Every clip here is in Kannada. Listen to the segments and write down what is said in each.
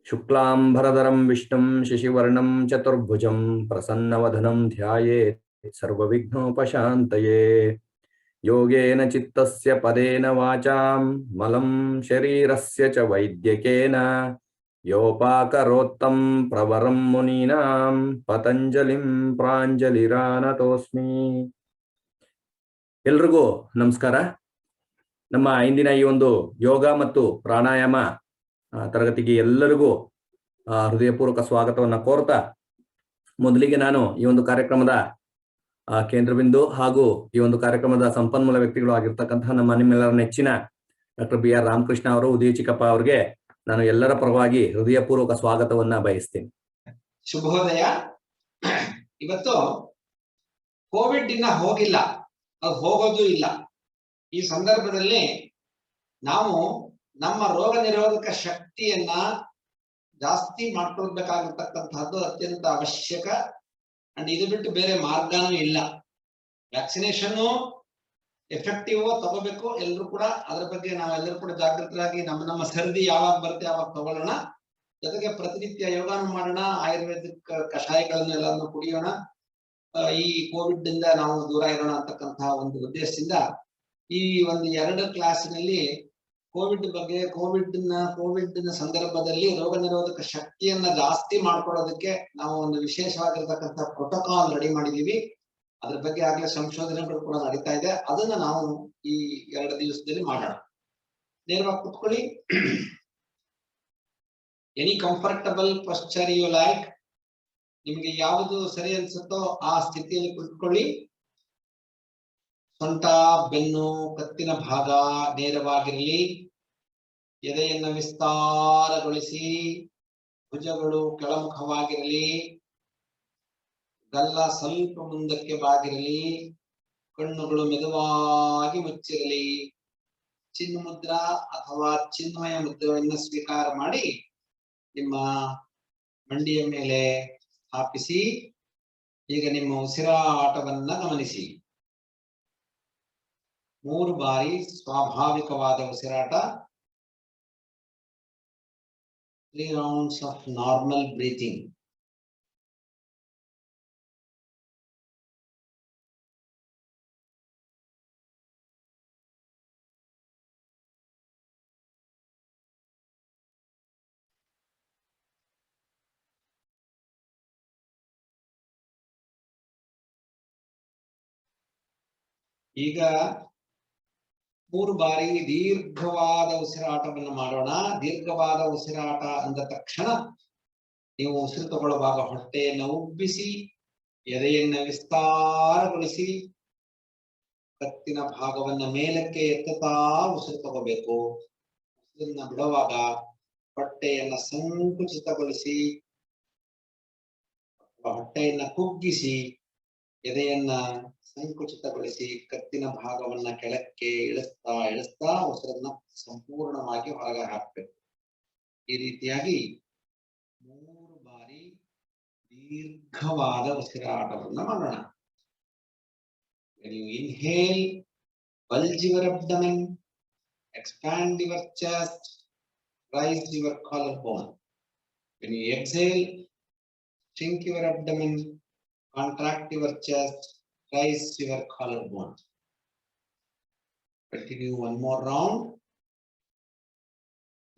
शुक्लांबरधरं विष्णुं शशिवर्णं चतुर्भुजं प्रसन्नवदनं ध्यायेत् सर्वविघ्नोपशान्तये। योगेन चित्तस्य पदेन वाचां मलं शरीरस्य च वैद्यकेन योपाकरोत्तं प्रवरं मुनीनां पतंजलिं प्राञ्जलिरानतोऽस्मि। ಎಲ್ರಿಗೂ ನಮಸ್ಕಾರ. ನಮ್ಮ ಇಂದಿನ ಈ ಒಂದು ಯೋಗ ಮತ್ತು ಪ್ರಾಣಾಯಾಮ ತರಗತಿಗೆ ಎಲ್ಲರಿಗೂ ಹೃದಯಪೂರ್ವಕ ಸ್ವಾಗತವನ್ನು ಕೋರ್ತಾ, ಮೊದಲಿಗೆ ನಾನು ಈ ಒಂದು ಕಾರ್ಯಕ್ರಮದ ಕೇಂದ್ರಬಿಂದು ಹಾಗೂ ಈ ಒಂದು ಕಾರ್ಯಕ್ರಮದ ಸಂಪನ್ಮೂಲ ವ್ಯಕ್ತಿಗಳು ಆಗಿರ್ತಕ್ಕಂತಹ ನಿಮ್ಮೆಲ್ಲರ ನೆಚ್ಚಿನ ಡಾಕ್ಟರ್ ಬಿ ಆರ್ ರಾಮಕೃಷ್ಣ ಅವರು, ಉದಯ ಚಿಕ್ಕಪ್ಪ ಅವರಿಗೆ ನಾನು ಎಲ್ಲರ ಪರವಾಗಿ ಹೃದಯಪೂರ್ವಕ ಸ್ವಾಗತವನ್ನ ಬಯಸ್ತೀನಿ. ಶುಭೋದಯ. ಇವತ್ತು ಕೋವಿಡ್ ಇನ್ನ ಹೋಗಿಲ್ಲ, ಅದು ಹೋಗೋದು ಇಲ್ಲ. ಈ ಸಂದರ್ಭದಲ್ಲಿ ನಾವು ನಮ್ಮ ರೋಗ ನಿರೋಧಕ ಶಕ್ತಿಯನ್ನ ಜಾಸ್ತಿ ಮಾಡ್ಕೊಳ್ಬೇಕಾಗಿರ್ತಕ್ಕಂತಹದ್ದು ಅತ್ಯಂತ ಅವಶ್ಯಕ. ಅಂಡ್ ಇದು ಬಿಟ್ಟು ಬೇರೆ ಮಾರ್ಗನೂ ಇಲ್ಲ. ವ್ಯಾಕ್ಸಿನೇಷನ್ ಎಫೆಕ್ಟಿವ್ ತಗೋಬೇಕು ಎಲ್ಲರೂ ಕೂಡ. ಅದ್ರ ಬಗ್ಗೆ ನಾವೆಲ್ಲರೂ ಕೂಡ ಜಾಗೃತರಾಗಿ ನಮ್ಮ ಸರ್ದಿ ಯಾವಾಗ ಬರುತ್ತೆ ಯಾವಾಗ ತಗೊಳ್ಳೋಣ. ಜೊತೆಗೆ ಪ್ರತಿನಿತ್ಯ ಯೋಗಾನು ಮಾಡೋಣ, ಆಯುರ್ವೇದಿಕ್ ಕಷಾಯಗಳನ್ನೆಲ್ಲವನ್ನು ಕುಡಿಯೋಣ. ಈ ಕೋವಿಡ್ ಇಂದ ನಾವು ದೂರ ಇರೋಣ ಅಂತಕ್ಕಂತಹ ಒಂದು ಉದ್ದೇಶದಿಂದ ಈ ಒಂದು 2 ಕ್ಲಾಸಿನಲ್ಲಿ ಕೋವಿಡ್ ಬಗ್ಗೆ, ಕೋವಿಡ್ ಸಂದರ್ಭದಲ್ಲಿ ರೋಗ ನಿರೋಧಕ ಶಕ್ತಿಯನ್ನ ಜಾಸ್ತಿ ಮಾಡ್ಕೊಳ್ಳೋದಕ್ಕೆ ನಾವು ಒಂದು ವಿಶೇಷವಾಗಿರ್ತಕ್ಕಂಥ ಪ್ರೋಟೋಕಾಲ್ ರೆಡಿ ಮಾಡಿದೀವಿ. ಅದ್ರ ಬಗ್ಗೆ ಆಗ್ಲೇ ಸಂಶೋಧನೆಗಳು ಕೂಡ ನಡೀತಾ ಇದೆ. ಅದನ್ನ ನಾವು ಈ 2 ದಿವಸದಲ್ಲಿ ಮಾಡೋಣ. ನೇರವಾಗಿ ಕುತ್ಕೊಳ್ಳಿ. Any comfortable posture you like, ನಿಮಗೆ ಯಾವುದು ಸರಿ ಅನ್ಸುತ್ತೋ ಆ ಸ್ಥಿತಿಯಲ್ಲಿ ಕುಳಿತುಕೊಳ್ಳಿ. ಸೊಂಟ, ಬೆನ್ನು, ಕತ್ತಿನ ಭಾಗ ನೇರವಾಗಿರಲಿ. ಎದೆಯನ್ನು ವಿಸ್ತಾರಗೊಳಿಸಿ. ಭುಜಗಳು ಕೆಳಮುಖವಾಗಿರಲಿ. ಗಲ್ಲ ಸ್ವಲ್ಪ ಮುಂದಕ್ಕೆ ಬಾಗಿರಲಿ. ಕಣ್ಣುಗಳು ಮೆದುವಾಗಿ ಮುಚ್ಚಿರಲಿ. ಚಿನ್ಮುದ್ರಾ ಅಥವಾ ಚಿನ್ಮಯ ಮುದ್ರೆಯನ್ನು ಸ್ವೀಕಾರ ಮಾಡಿ ನಿಮ್ಮ ಮಂಡಿಯ ಮೇಲೆ ಸ್ಥಾಪಿಸಿ. ಈಗ ನಿಮ್ಮ ಉಸಿರಾಟವನ್ನ ಗಮನಿಸಿ. 3 ಬಾರಿ ಸ್ವಾಭಾವಿಕವಾದ ಉಸಿರಾಟ, 3 rounds of normal breathing. ಈಗ 3 ಬಾರಿ ದೀರ್ಘವಾದ ಉಸಿರಾಟವನ್ನು ಮಾಡೋಣ. ದೀರ್ಘವಾದ ಉಸಿರಾಟ ಅಂದ ತಕ್ಷಣ ನೀವು ಉಸಿರು ತಗೊಳ್ಳುವಾಗ ಹೊಟ್ಟೆಯನ್ನು ಉಬ್ಬಿಸಿ, ಎದೆಯನ್ನು ವಿಸ್ತಾರಗೊಳಿಸಿ, ಕತ್ತಿನ ಭಾಗವನ್ನ ಮೇಲಕ್ಕೆ ಎತ್ತುತ್ತಾ ಉಸಿರು ತಗೋಬೇಕು. ಉಸಿರನ್ನ ಬಿಡುವಾಗ ಹೊಟ್ಟೆಯನ್ನ ಸಂಕುಚಿತಗೊಳಿಸಿ, ಹೊಟ್ಟೆಯನ್ನ ಕುಗ್ಗಿಸಿ, ಎದೆಯನ್ನ ಸಂಕುಚಿತಗೊಳಿಸಿ, ಕತ್ತಿನ ಭಾಗವನ್ನ ಕೆಳಕ್ಕೆ ಇಳಿಸ್ತಾ ಉಸಿರನ್ನ ಸಂಪೂರ್ಣವಾಗಿ ಹೊರಗೆ ಹಾಕಬೇಕು. ಈ ರೀತಿಯಾಗಿ 3 ಬಾರಿ ದೀರ್ಘವಾದ ಉಸಿರಾಟವನ್ನ ಮಾಡೋಣ. When you inhale, bulge your abdomen, expand your chest, raise your collarbone. When you exhale, shrink your abdomen, contract your chest, raise your collarbone. Continue one more round.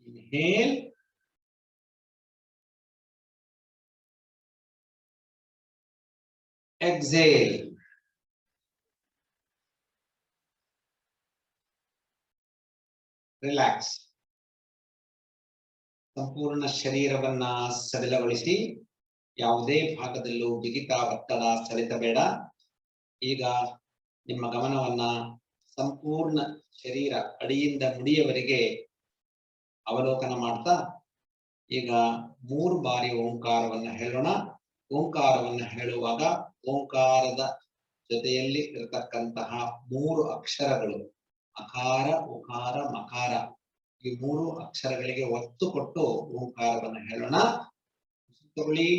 Inhale. Exhale. Relax. ಸಂಪೂರ್ಣ ಶರೀರವನ್ನ ಸಡಿಲಗೊಳಿಸಿ. ಯಾವುದೇ ಭಾಗದಲ್ಲೂ ಬಿಗಿತ, ಒತ್ತಡ, ಸೆಳೆತ ಬೇಡ. ಈಗ ನಿಮ್ಮ ಗಮನವನ್ನ ಸಂಪೂರ್ಣ ಶರೀರ ಅಡಿಯಿಂದ ಮುಡಿಯವರೆಗೆ ಅವಲೋಕನ ಮಾಡ್ತಾ ಈಗ 3 ಬಾರಿ ಓಂಕಾರವನ್ನ ಹೇಳೋಣ. ಓಂಕಾರವನ್ನ ಹೇಳುವಾಗ ಓಂಕಾರದ ಜೊತೆಯಲ್ಲಿ ಇರತಕ್ಕಂತಹ 3 ಅಕ್ಷರಗಳು ಅಕಾರ, ಉಕಾರ, ಮಕಾರ, ಈ 3 ಅಕ್ಷರಗಳಿಗೆ ಒತ್ತು ಕೊಟ್ಟು ಓಂಕಾರವನ್ನ ಹೇಳೋಣ. ತಗೊಳ್ಳಿ.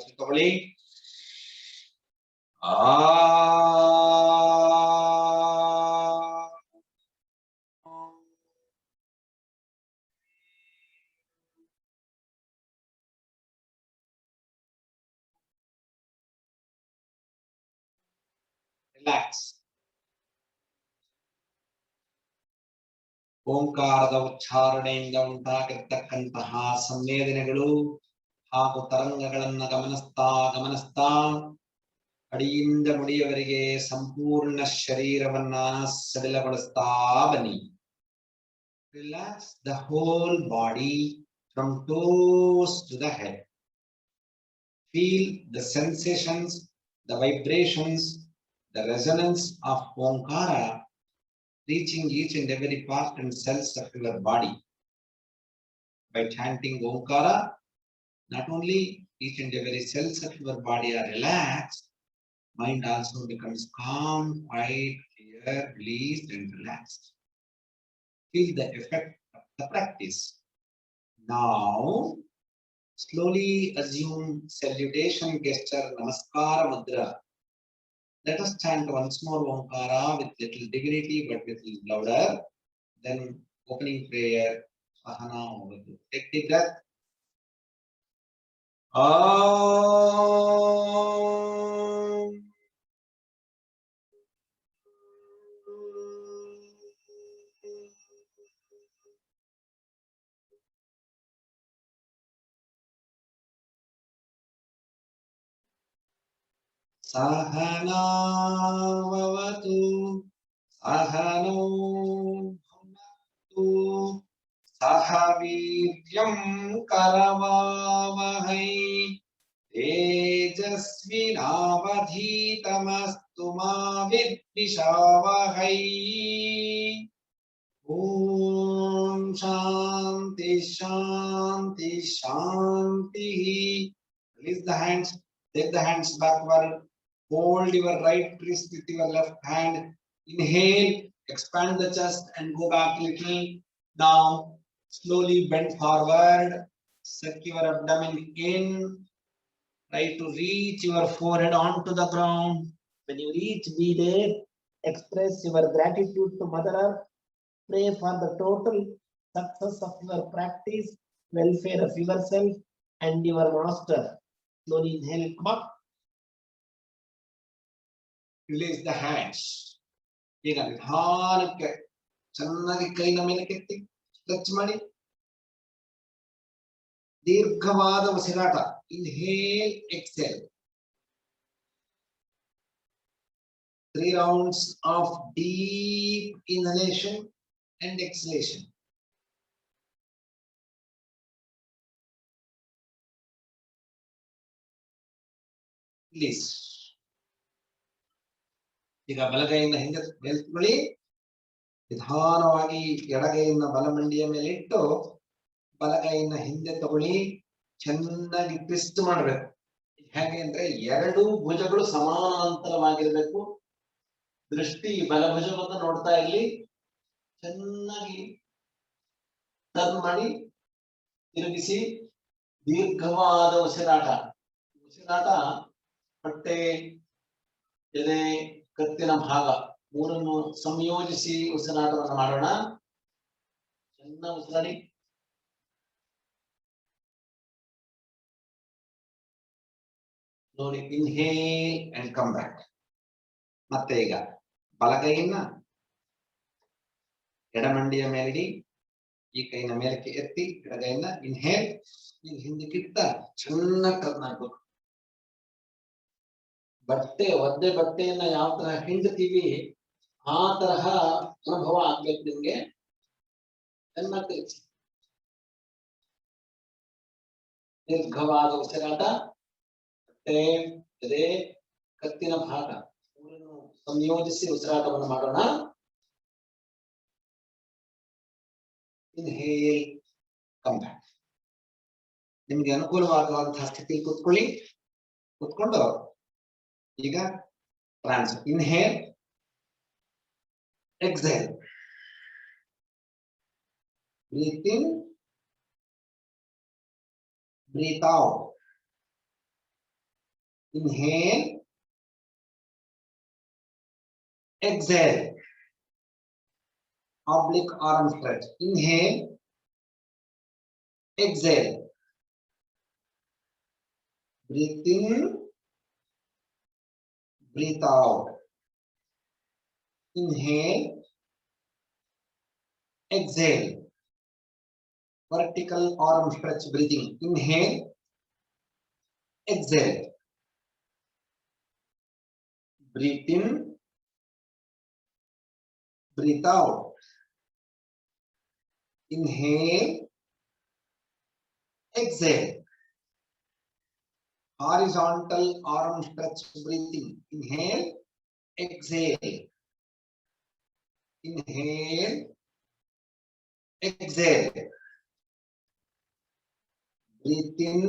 ತಗೊಳ್ಳಿ. ರಿಲ್ಯಾಕ್ಸ್. ಓಂಕಾರದ ಉಚ್ಚಾರಣೆಯಿಂದ ಉಂಟಾಗಿರ್ತಕ್ಕಂತಹ ಸಂವೇದನೆಗಳು ಹಾಗೂ ತರಂಗಗಳನ್ನ ಗಮನಿಸ್ತಾ ಅಡಿಯಿಂದ ಮುಡಿಯವರೆಗೆ ಸಂಪೂರ್ಣ ಶರೀರವನ್ನ ಸಡಿಲಗೊಳಿಸ್ತಾ ಬನ್ನಿ. Relax the whole body from toes to the head. Feel the sensations, the vibrations, the resonance of Omkara reaching each and every part and cells of your body. By chanting Omkara, not only each and every cells of your body are relaxed, mind also becomes calm, quiet, clear, released and relaxed. Feel the effect of the practice. Now, slowly assume salutation gesture, Namaskara Mudra. Let us chant once more Omkara with little dignity but with little louder. Then opening prayer, Sahana Ovadu. Take deep breath. Om. Sahana Vavatu, Sahano Bhunatu, Sahaviryam Karavavahai, Tejasvinavadhitamastu ma vidvishavahai. Om Shanti Shanti Shanti. Release the hands, take the hands backward. Hold your right wrist with your left hand. Inhale, expand the chest and go back a little. Now, slowly bend forward. Suck your abdomen in. Try to reach your forehead onto the ground. When you reach, be there. Express your gratitude to Mother Earth. Pray for the total success of your practice, welfare of yourself and your master. Slowly inhale, come up. Release the hands. ಈಗ ನಿಧಾನಕ್ಕೆ ಚೆನ್ನಾಗಿ ಕೈನ ಮೇಲೆ ಕೆತ್ತಿ ಸ್ಟ್ರೆಚ್ ಮಾಡಿ. ದೀರ್ಘವಾದ ಉಸಿರಾಟ. Inhale, exhale. 3 rounds of deep inhalation and exhalation. Release. ಈಗ ಬಲಗೈಯಿಂದ ಹಿಂದೆ ಮೇಲ್ಕೊಳ್ಳಿ. ನಿಧಾನವಾಗಿ ಎಡಗೈಯನ್ನು ಬಲಮಂಡಿಯ ಮೇಲೆ ಇಟ್ಟು ಬಲಗೈಯನ್ನು ಹಿಂದೆ ತಗೊಳ್ಳಿ. ಚೆನ್ನಾಗಿ ಟ್ವಿಸ್ಟ್ ಮಾಡಬೇಕು. ಹೇಗೆ ಅಂದ್ರೆ ಎರಡು ಭುಜಗಳು ಸಮಾನಾಂತರವಾಗಿರ್ಬೇಕು. ದೃಷ್ಟಿ ಬಲಭುಜವನ್ನು ನೋಡ್ತಾ ಇರ್ಲಿ. ಚೆನ್ನಾಗಿ ಟರ್ನ್ ಮಾಡಿ ತಿರುಗಿಸಿ. ದೀರ್ಘವಾದ ಉಸಿರಾಟ. ಹೊಟ್ಟೆ, ಎದೆ, ಕತ್ತಿನ ಭಾಗ ಮೂರನ್ನು ಸಂಯೋಜಿಸಿ ಉಸಿರಾಟವನ್ನು ಮಾಡೋಣ. ಚೆನ್ನಾಗಿ ಉಸಿರಾಡಿ. ನೋಡಿ, ಇನ್ಹೇಲ್ ಅಂಡ್ ಕಮ್ ಬ್ಯಾಕ್. ಮತ್ತೆ ಈಗ ಬಲಗೈಯನ್ನ ಎಡಮಂಡಿಯ ಮೇಲಿಡಿ. ಈ ಕೈನ ಮೇಲಕ್ಕೆ ಎತ್ತಿ ಎಡಗೈಯನ್ನ ಇನ್ಹೇಲ್. ಈಗ ಹಿಂದಕ್ಕಿಟ್ಟ ಚೆನ್ನಾಗಿ ಟರ್ನ್ ಆಗ್ಬೇಕು. ಒದ್ದೆ ಬಟ್ಟೆಯನ್ನ ಯಾವ ತರ ಹಿಂಡ್ತೀವಿ ಆ ತರಹ ಅನುಭವ ಆಗ್ಬೇಕು ನಿಮ್ಗೆ. ಚೆನ್ನಾಗಿ ತಿರುಗಿಸಿ. ದೀರ್ಘವಾದ ಉಸಿರಾಟ. ಹೊಟ್ಟೆ, ಎದೆ, ಕತ್ತಿನ ಭಾಗ ಮೂರನ್ನು ಸಂಯೋಜಿಸಿ ಉಸಿರಾಟವನ್ನು ಮಾಡೋಣ. Inhale, come back. ನಿಮ್ಗೆ ಅನುಕೂಲವಾಗುವಂತಹ ಸ್ಥಿತಿ ಕೂತ್ಕೊಳ್ಳಿ. ಕೂತ್ಕೊಂಡು ಈಗ ಟ್ರಾನ್ಸ್ inhale exhale, breathe in breathe out, inhale exhale, oblique arm stretch, inhale, exhale, breathe in, breathe out, inhale, exhale, vertical arm stretch breathing, inhale, exhale, breathe in, breathe out, inhale, exhale, horizontal arm stretch breathing, inhale, exhale, inhale, exhale, breathe in,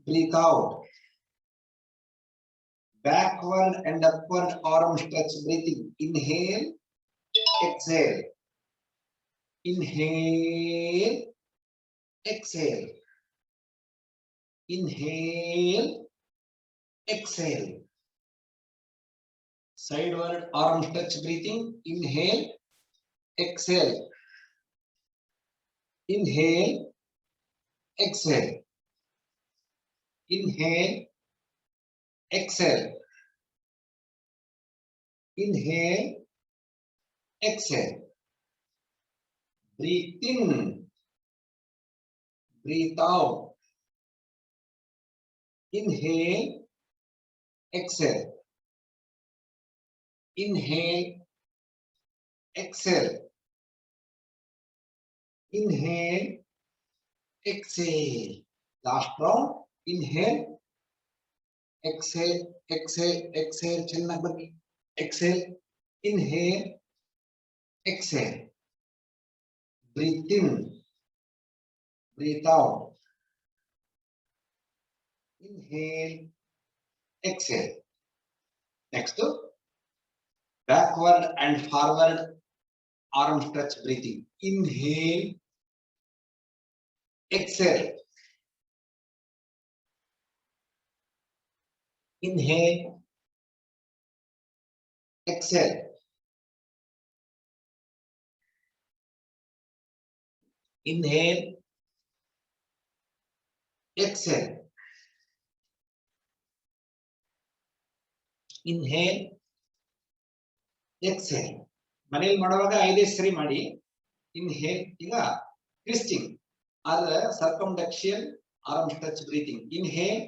breathe out, backward and upward arm stretch breathing, inhale, exhale, inhale, exhale, inhale, exhale, sideward arm stretch breathing, inhale, exhale, inhale, exhale, inhale, exhale, inhale, exhale, breathe in, breathe out, inhale, exhale, inhale, exhale, inhale, exhale, last round, inhale, exhale, exhale, exhale, chinna bagi, exhale, inhale, exhale, breathe in, breathe out, inhale, exhale. Next, backward and forward arm stretch breathing, inhale, exhale, inhale, exhale, inhale, exhale, inhale, exhale. ಮನೆಯಲ್ಲಿ ಮಾಡುವಾಗ 5 ಸರಿ ಮಾಡಿ. ಇನ್ಹೇಲ್, ಈಗ ಟ್ವಿಸ್ಟಿಂಗ್ ಆದ್ರೆ circumductional arm stretch breathing, inhale,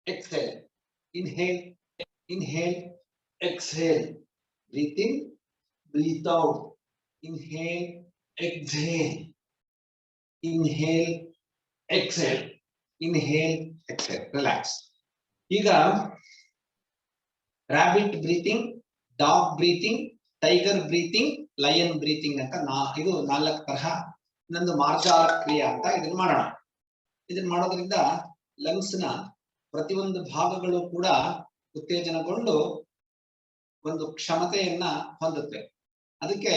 exhale, inhale, inhale, exhale, breathe in, breathe out, inhale, exhale, inhale, exhale, inhale, exhale, relax. ಈಗ rabbit breathing, dog breathing, tiger breathing, lion breathing ಅಂತ ಇದು 4 ತರಹ ಇನ್ನೊಂದು ಮಾರ್ಜಾಲ ಕ್ರಿಯೆ ಅಂತ ಇದನ್ನ ಮಾಡೋಣ. ಇದನ್ನ ಮಾಡೋದ್ರಿಂದ ಲಂಗ್ಸ್ ನ ಪ್ರತಿಯೊಂದು ಭಾಗಗಳು ಕೂಡ ಉತ್ತೇಜನಗೊಂಡು ಒಂದು ಕ್ಷಮತೆಯನ್ನ ಹೊಂದುತ್ತೆ. ಅದಕ್ಕೆ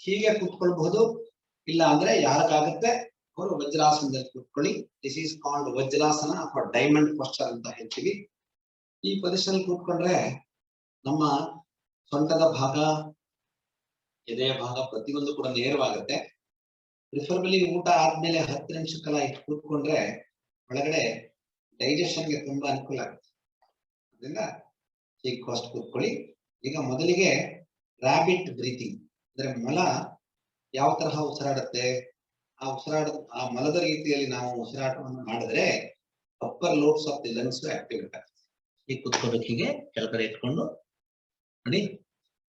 ಹೀಗೆ ಕೂತ್ಕೊಳ್ಬಹುದು, ಇಲ್ಲ ಅಂದ್ರೆ ಯಾರಿಗಾಗುತ್ತೆ ಅವರು ವಜ್ರಾಸನದಲ್ಲಿ ಕೂತ್ಕೊಳ್ಳಿ. ದಿಸ್ ಈಸ್ ಕಾಲ್ಡ್ ವಜ್ರಾಸನ ಅಥವಾ ಡೈಮಂಡ್ ಪೋಸ್ಚರ್ ಅಂತ ಹೇಳ್ತೀವಿ. ಈ ಪೊಸಿಷನ್ ಕೂತ್ಕೊಂಡ್ರೆ ನಮ್ಮ ಸೊಂಟದ ಭಾಗ, ಎದೆಯ ಭಾಗ ಪ್ರತಿಯೊಂದು ಕೂಡ ನೇರವಾಗುತ್ತೆ. ಪ್ರಿಫರಬಲಿ ಊಟ ಆದ್ಮೇಲೆ 10 ನಿಮಿಷ ಕಾಲ ಇಟ್ಟು ಕೂತ್ಕೊಂಡ್ರೆ ಒಳಗಡೆ ಡೈಜೆಷನ್ಗೆ ತುಂಬಾ ಅನುಕೂಲ ಆಗುತ್ತೆ. ಅದರಿಂದ ಹೀಗೆ ಫಸ್ಟ್ ಕೂತ್ಕೊಳ್ಳಿ. ಈಗ ಮೊದಲಿಗೆ ರಾಬಿಟ್ ಬ್ರೀತಿಂಗ್ ಅಂದ್ರೆ ಮೊಲ ಯಾವ ತರಹ ಉಸಿರಾಡುತ್ತೆ, ಆ ಮೊಲದ ರೀತಿಯಲ್ಲಿ ನಾವು ಉಸಿರಾಟವನ್ನು ಮಾಡಿದ್ರೆ upper lobes of the lungs activate ಆಗುತ್ತೆ. ಈಗ ಕೂತ್ಕೋಬೇಕು, ಹೀಗೆ ಕೆಳಗಡೆ ಇಟ್ಕೊಂಡು ನೋಡಿ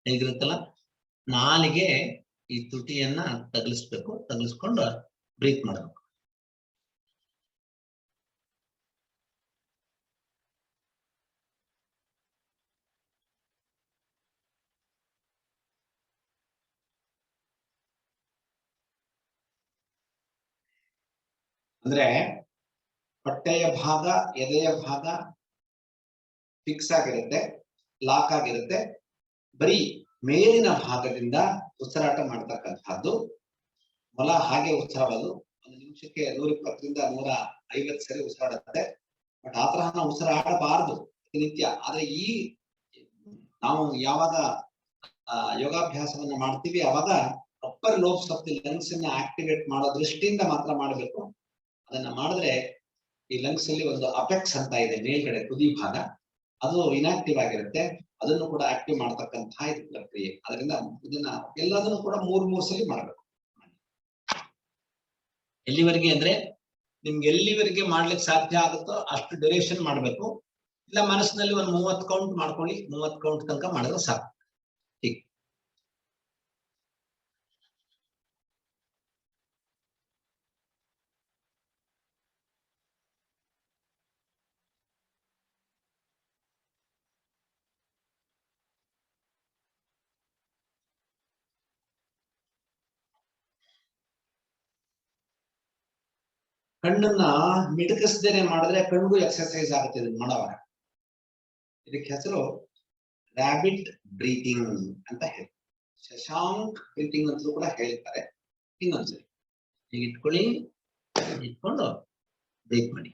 ಹೇಗಿರುತ್ತಲ್ಲ, ನಾಲಿಗೆ ಈ ತುಟಿಯನ್ನ ತಗಲಿಸ್ಬೇಕು, ತಗಲಿಸ್ಕೊಂಡು ಬ್ರೀತ್ ಮಾಡಬೇಕು. ಅಂದ್ರೆ ಹೊಟ್ಟೆಯ ಭಾಗ, ಎದೆಯ ಭಾಗ ಫಿಕ್ಸ್ ಆಗಿರುತ್ತೆ, ಲಾಕ್ ಆಗಿರುತ್ತೆ. ಬರೀ ಮೇಲಿನ ಭಾಗದಿಂದ ಉಸಿರಾಟ ಮಾಡ್ತಕ್ಕಂಥದ್ದು. ಮೊಲ ಹಾಗೆ ಉಸಿರಾಡೋದು, ಒಂದು ನಿಮಿಷಕ್ಕೆ 120ರಿಂದ 150 ಸರಿ ಉಸಿರಾಡುತ್ತೆ. ಬಟ್ ಆ ತರಹ ನಾವು ಉಸಿರಾಡಬಾರದು ನಿತ್ಯ. ಆದ್ರೆ ಈ ನಾವು ಯಾವಾಗ ಯೋಗಾಭ್ಯಾಸವನ್ನ ಮಾಡ್ತೀವಿ ಅವಾಗ upper lobes of the lungs ಅನ್ನ ಆಕ್ಟಿವೇಟ್ ಮಾಡೋ ದೃಷ್ಟಿಯಿಂದ ಮಾತ್ರ ಮಾಡಬೇಕು. ಅದನ್ನ ಮಾಡಿದ್ರೆ ಈ ಲಂಗ್ಸ್ ಅಲ್ಲಿ ಒಂದು ಅಪೆಕ್ಸ್ ಅಂತ ಇದೆ ಮೇಲ್ಗಡೆ ತುದಿ ಭಾಗ, ಅದು ಇನ್ಆಕ್ಟಿವ್ ಆಗಿರುತ್ತೆ. ಅದನ್ನು ಕೂಡ ಆಕ್ಟಿವ್ ಮಾಡ್ತಕ್ಕಂತಹ ಇದು ಪ್ರಕ್ರಿಯೆ. ಅದರಿಂದ ಇದನ್ನ ಎಲ್ಲದನ್ನು ಕೂಡ 3 ಸಲ ಮಾಡಬೇಕು. ಎಲ್ಲಿವರೆಗೆ ಅಂದ್ರೆ ನಿಮ್ಗೆ ಎಲ್ಲಿವರೆಗೆ ಮಾಡ್ಲಿಕ್ಕೆ ಸಾಧ್ಯ ಆಗುತ್ತೋ ಅಷ್ಟು ಡ್ಯೂರೇಷನ್ ಮಾಡಬೇಕು. ಇಲ್ಲ ಮನಸ್ಸಿನಲ್ಲಿ ಒಂದು 30 ಕೌಂಟ್ ಮಾಡ್ಕೊಳ್ಳಿ, 30 ಕೌಂಟ್ ತನಕ ಮಾಡಿದ್ರೆ ಸಾಕು. ಹೀಗೆ ಕಣ್ಣನ್ನ ಮಿಟುಕಿಸದೇನೆ ಮಾಡಿದ್ರೆ ಕಣ್ಣಿಗೂ ಎಕ್ಸರ್ಸೈಸ್ ಆಗುತ್ತೆ ಇದನ್ನ ಮಾಡೋವಾಗ. ಇದಕ್ಕೆ ಹೆಸರು ರ್ಯಾಬಿಟ್ ಬ್ರೀತಿಂಗ್ ಅಂತ ಹೇಳಿ, ಶಶಾಂಕ್ ಬ್ರೀತಿಂಗ್ ಅಂತಲೂ ಕೂಡ ಹೇಳ್ತಾರೆ. ಇನ್ನೊಂದ್ಸರಿ ಈಗ ಇಟ್ಕೊಳ್ಳಿ, ಇಟ್ಕೊಂಡು ಬ್ರೀತ್ ಮಾಡಿ.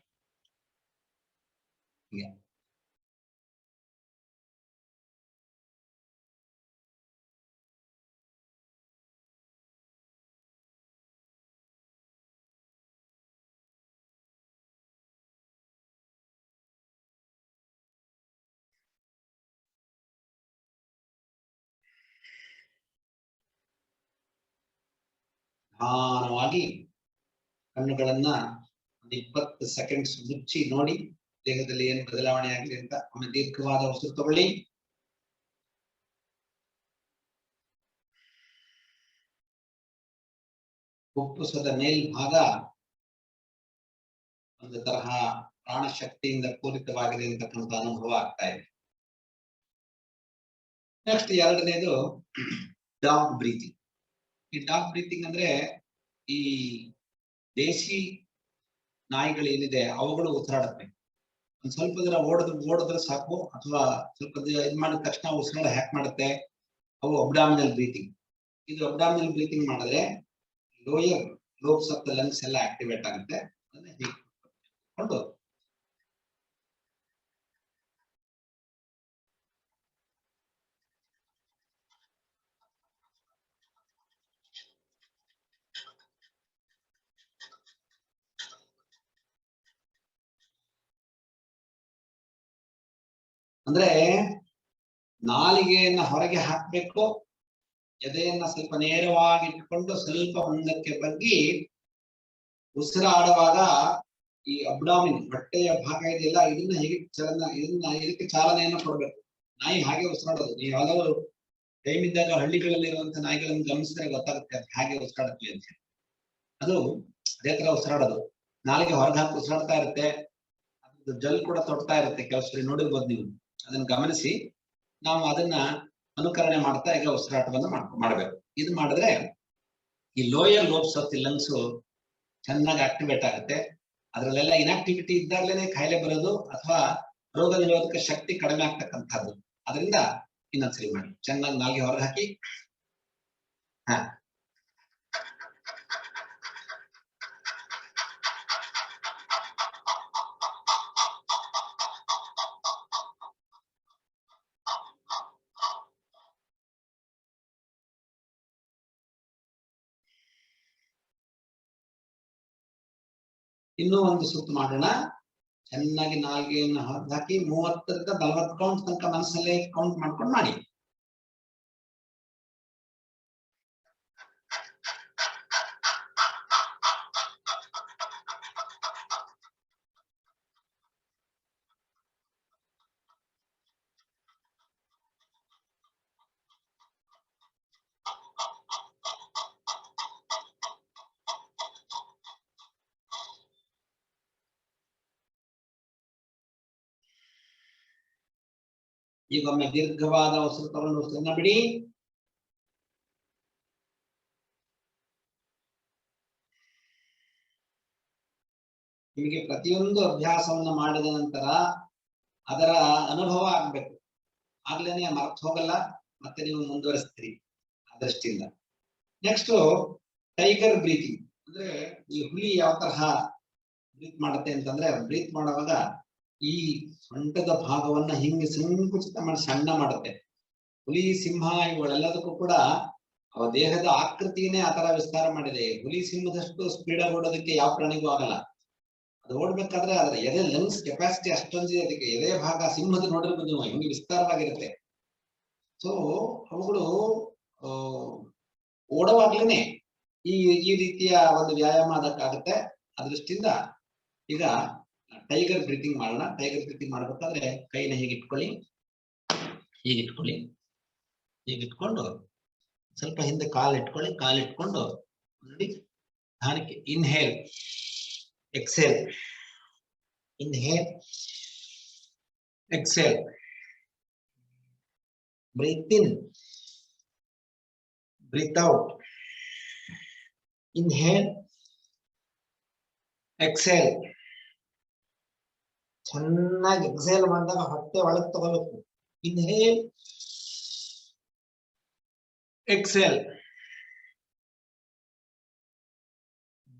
ಹೀಗೆ ನಿಧಾನವಾಗಿ ಕಣ್ಣುಗಳನ್ನ 20 ಸೆಕೆಂಡ್ಸ್ ಮುಚ್ಚಿ ನೋಡಿ ದೇಹದಲ್ಲಿ ಏನು ಬದಲಾವಣೆ ಆಗಿದೆ ಅಂತ. ಆಮೇಲೆ ದೀರ್ಘವಾದ ಉಸಿರು ತಗೊಳ್ಳಿ. ಫುಪ್ಪುಸದ ಮೇಲ್ಭಾಗ ಒಂದು ತರಹ ಪ್ರಾಣಶಕ್ತಿಯಿಂದ ಪೂರಿತವಾಗಿದೆ ಅಂತಕ್ಕಂಥ ಅನುಭವ ಆಗ್ತಾ ಇದೆ. ನೆಕ್ಸ್ಟ್ ಎರಡನೇದು ಡಾಗ್ ಬ್ರೀತಿಂಗ್. ಈ ಡಾಗ್ ಬ್ರೀತಿಂಗ್ ಅಂದ್ರೆ ಈ ದೇಶಿ ನಾಯಿಗಳೇನಿದೆ ಅವುಗಳು ಉಸಿರಾಡುತ್ತೆ. ಒಂದ್ ಸ್ವಲ್ಪ ದೂರ ಓಡಿದ್ರೆ ಸಾಕು, ಅಥವಾ ಸ್ವಲ್ಪ ಇದ್ ಮಾಡಿದ ತಕ್ಷಣ ಉಸಿರಾಡ ಹ್ಯಾಕ್ ಮಾಡುತ್ತೆ. ಅವು ಅಬ್ಡಾಮಿನಲ್ ಬ್ರೀತಿಂಗ್. ಇದು ಅಬ್ಡಾಮಿನಲ್ ಬ್ರೀತಿಂಗ್ ಮಾಡಿದ್ರೆ lower lobes of the lungs ಎಲ್ಲ ಆಕ್ಟಿವೇಟ್ ಆಗುತ್ತೆ. ಅದನ್ನ ಹೀಗೆ ಕೊಂಡು ಅಂದ್ರೆ ನಾಲಿಗೆಯನ್ನ ಹೊರಗೆ ಹಾಕ್ಬೇಕು, ಎದೆಯನ್ನ ಸ್ವಲ್ಪ ನೇರವಾಗಿ ಇಟ್ಕೊಂಡು ಸ್ವಲ್ಪ ಮುಂದಕ್ಕೆ ಬಗ್ಗಿ ಉಸಿರಾಡುವಾಗ ಈ ಅಬ್ಡಾಮಿನ್ ಹೊಟ್ಟೆಯ ಭಾಗ ಇದೆಯಲ್ಲ, ಇದನ್ನ ಹೇಗೆ ಇದಕ್ಕೆ ಚಾಲನೆಯನ್ನು ಕೊಡ್ಬೇಕು. ನಾಯಿ ಹಾಗೆ ಉಸಿರಾಡೋದು. ನೀವು ಹಲವು ಟೈಮ್ ಇದ್ದಾಗ ಹಳ್ಳಿಗಳಲ್ಲಿರುವಂತಹ ನಾಯಿಗಳನ್ನು ಗಮನಿಸಿದ್ರೆ ಗೊತ್ತಾಗುತ್ತೆ ಅದು ಹಾಗೆ ಉಸಿರಾಡುತ್ತೆ ಅಂತ. ಅದು ಅದೇ ತರ ಉಸಿರಾಡೋದು. ನಾಲಿಗೆ ಹೊರಗೆ ಹಾಕಿ ಉಸಿರಾಡ್ತಾ ಇರುತ್ತೆ, ಅದ್ರದ್ದು ಜಲ್ ಕೂಡ ತೊಡ್ತಾ ಇರುತ್ತೆ. ಕೆಲವು ಸರಿ ನೋಡಿರ್ಬೋದು ನೀವು. ಅದನ್ನ ಗಮನಿಸಿ ನಾವು ಅದನ್ನ ಅನುಕರಣೆ ಮಾಡ್ತಾ ಈಗ ಉಸಿರಾಟವನ್ನು ಮಾಡ್ಬೇಕು. ಇದು ಮಾಡಿದ್ರೆ ಈ lower lobes of the lungs ಚೆನ್ನಾಗಿ ಆಕ್ಟಿವೇಟ್ ಆಗುತ್ತೆ. ಅದ್ರಲ್ಲೆಲ್ಲ ಇನ್ಆಕ್ಟಿವಿಟಿ ಇದ್ದಾಗಲೇ ಕಾಯಿಲೆ ಬರೋದು ಅಥವಾ ರೋಗ ನಿರೋಧಕ ಶಕ್ತಿ ಕಡಿಮೆ ಆಗ್ತಕ್ಕಂಥದ್ದು. ಅದರಿಂದ ಇನ್ನೊಂದ್ಸರಿ ಮಾಡಿ, ಚೆನ್ನಾಗಿ ನಾಲ್ಗೆ ಹೊರಗೆ ಹಾಕಿ. ಹಾ, ಇನ್ನೂ ಒಂದು ಸುತ್ತು ಮಾಡೋಣ. ಚೆನ್ನಾಗಿ ನಾಲ್ಗೆಯನ್ನು ಹೊರಗೆ ಹಾಕಿ 30ರಿಂದ 40 ಕೌಂಟ್ ತನಕ ಮನಸ್ಸಲ್ಲೇ ಕೌಂಟ್ ಮಾಡ್ಕೊಂಡು ಮಾಡಿ. ಈಗೊಮ್ಮೆ ದೀರ್ಘವಾದ ಉಸಿರು ತಗೊಂಡು ಉಸಿರನ್ನ ಬಿಡಿ. ನಿಮಗೆ ಪ್ರತಿಯೊಂದು ಅಭ್ಯಾಸವನ್ನ ಮಾಡಿದ ನಂತರ ಅದರ ಅನುಭವ ಆಗ್ಬೇಕು, ಆಗ್ಲೇನೆ ಮರ್ತು ಹೋಗಲ್ಲ, ಮತ್ತೆ ನೀವು ಮುಂದುವರಿಸ್ತೀರಿ ಆ ದೃಷ್ಟಿಯಿಂದ. ನೆಕ್ಸ್ಟ್ ಟೈಗರ್ ಬ್ರೀತಿಂಗ್ ಅಂದ್ರೆ ಈ ಹುಲಿ ಯಾವ ತರಹ ಬ್ರೀತ್ ಮಾಡುತ್ತೆ ಅಂತಂದ್ರೆ, ಬ್ರೀತ್ ಮಾಡುವಾಗ ಈ ಸೊಂಟದ ಭಾಗವನ್ನ ಹಿಂಗೆ ಸಂಕುಚಿತ ಮಾಡಿ ಸಣ್ಣ ಮಾಡುತ್ತೆ. ಹುಲಿ, ಸಿಂಹ ಇವುಗಳೆಲ್ಲದಕ್ಕೂ ಕೂಡ ಅವ ದೇಹದ ಆಕೃತಿಯನ್ನೇ ಆತರ ವಿಸ್ತಾರ ಮಾಡಿದೆ. ಹುಲಿ ಸಿಂಹದಷ್ಟು ಸ್ಪೀಡ್ ಆಗಿ ಓಡೋದಕ್ಕೆ ಯಾವ ಪ್ರಾಣಿಗೂ ಆಗಲ್ಲ. ಅದು ಓಡ್ಬೇಕಾದ್ರೆ ಅದರ ಎದೆ ಲಂಗ್ಸ್ ಕೆಪಾಸಿಟಿ ಅಷ್ಟೊಂದಿದೆ ಅದಕ್ಕೆ. ಎದೆ ಭಾಗ ಸಿಂಹದ ನೋಡಿರ್ಬೋದು ನೀವು, ಹಿಂಗೆ ವಿಸ್ತಾರವಾಗಿರುತ್ತೆ. ಸೊ ಅವುಗಳು ಓಡುವಾಗ್ಲೇನೆ ಈ ರೀತಿಯ ಒಂದು ವ್ಯಾಯಾಮ ಅದಕ್ಕಾಗುತ್ತೆ. ಆ ದೃಷ್ಟಿಯಿಂದ ಈಗ ಟೈಗರ್ ಬ್ರೀತಿಂಗ್ ಮಾಡೋಣ. ಟೈಗರ್ ಬ್ರೀತಿಂಗ್ ಮಾಡ್ಬೇಕಾದ್ರೆ ಕೈನ ಹೀಗಿಟ್ಕೊಳ್ಳಿ, ಹೀಗಿಟ್ಕೊಳ್ಳಿ, ಹೀಗಿಟ್ಕೊಂಡು ಸ್ವಲ್ಪ ಹಿಂದೆ ಕಾಲಿಟ್ಕೊಳ್ಳಿ, ಕಾಲಿಟ್ಕೊಂಡು ನೋಡಿ ನಿಧಾನಕ್ಕೆ inhale, exhale, inhale, exhale, breathe in, breathe out, inhale, exhale. ಚೆನ್ನಾಗಿ ಎಕ್ಸೇಲ್ ಮಾಡಿದಾಗ ಹೊಟ್ಟೆ ಒಳಗೆ ತಗೋಬೇಕು. Inhale, exhale,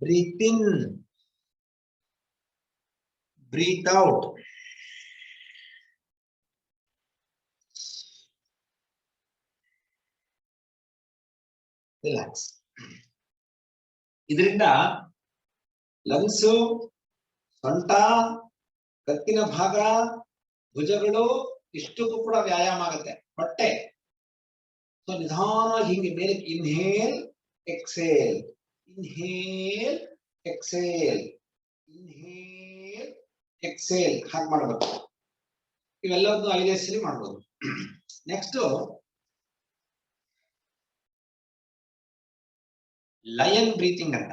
breathe in, breathe out. Relax. ಇದರಿಂದ ಲಂಗ್ಸ್, ಸೊಂಟ, ಕತ್ತಿನ ಭಾಗ, ಭುಜಗಳು ಇಷ್ಟಕ್ಕೂ ಕೂಡ ವ್ಯಾಯಾಮ ಆಗುತ್ತೆ. ಹೊಟ್ಟೆ ಸೊ ನಿಧಾನವಾಗಿ ಹಿಂಗೆ ಮೇಲೆ inhale, exhale, inhale, exhale, inhale, exhale ಹಾಗೆ ಮಾಡಬೇಕು. ಇವೆಲ್ಲವನ್ನು 5 ಸರಿ ಮಾಡ್ಬೋದು. ನೆಕ್ಸ್ಟ್ ಲಯನ್ ಬ್ರೀತಿಂಗ್ ಅಂತ.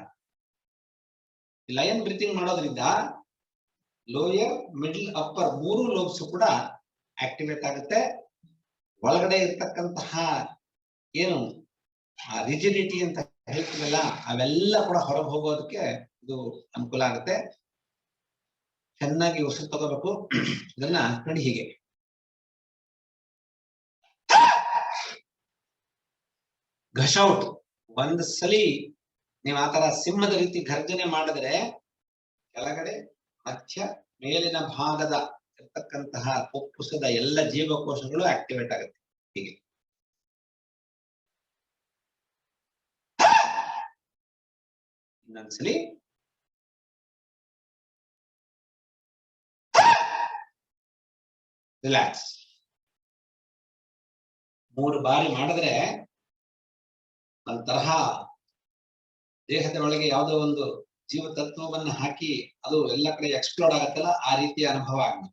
ಲಯನ್ ಬ್ರೀತಿಂಗ್ ಮಾಡೋದ್ರಿಂದ ಲೋಯರ್, ಮಿಡಲ್, ಅಪ್ಪರ್ 3 ಲೋಬ್ಸ್ ಕೂಡ ಆಕ್ಟಿವೇಟ್ ಆಗುತ್ತೆ. ಒಳಗಡೆ ಇರ್ತಕ್ಕಂತಹ ಏನು ರಿಜಿಡಿಟಿ ಅಂತ ಹೇಳ್ತೀವಲ್ಲ ಅವೆಲ್ಲ ಕೂಡ ಹೊರಗೆ ಹೋಗೋದಕ್ಕೆ ಇದು ಅನುಕೂಲ ಆಗುತ್ತೆ. ಚೆನ್ನಾಗಿ ಉಸಿರು ತಗೋಬೇಕು. ಇದನ್ನ ನೋಡಿ ಹೀಗೆ ಘಶೌಟ್. ಒಂದ್ ಸಲಿ ನೀವು ಆತರ ಸಿಂಹದ ರೀತಿ ಗರ್ಜನೆ ಮಾಡಿದ್ರೆ ಕೆಳಗಡೆ, ಮಧ್ಯ, ಮೇಲಿನ ಭಾಗದ ಇರ್ತಕ್ಕಂತಹ ಫುಫುಸದ ಎಲ್ಲ ಜೀವಕೋಶಗಳು ಆಕ್ಟಿವೇಟ್ ಆಗುತ್ತೆ. ಹೀಗೆ ಇನ್ನೊಂದ್ಸಲಿ ರಿಲ್ಯಾಕ್ಸ್. 3 ಬಾರಿ ಮಾಡಿದ್ರೆ ಒಂತರಹ ದೇಹದ ಒಳಗೆ ಯಾವುದೋ ಒಂದು ಜೀವ ತತ್ವವನ್ನು ಹಾಕಿ ಅದು ಎಲ್ಲ ಕಡೆ ಎಕ್ಸ್ಪ್ಲೋರ್ ಆಗತ್ತಲ್ಲ, ಆ ರೀತಿಯ ಅನುಭವ ಆಗುತ್ತೆ.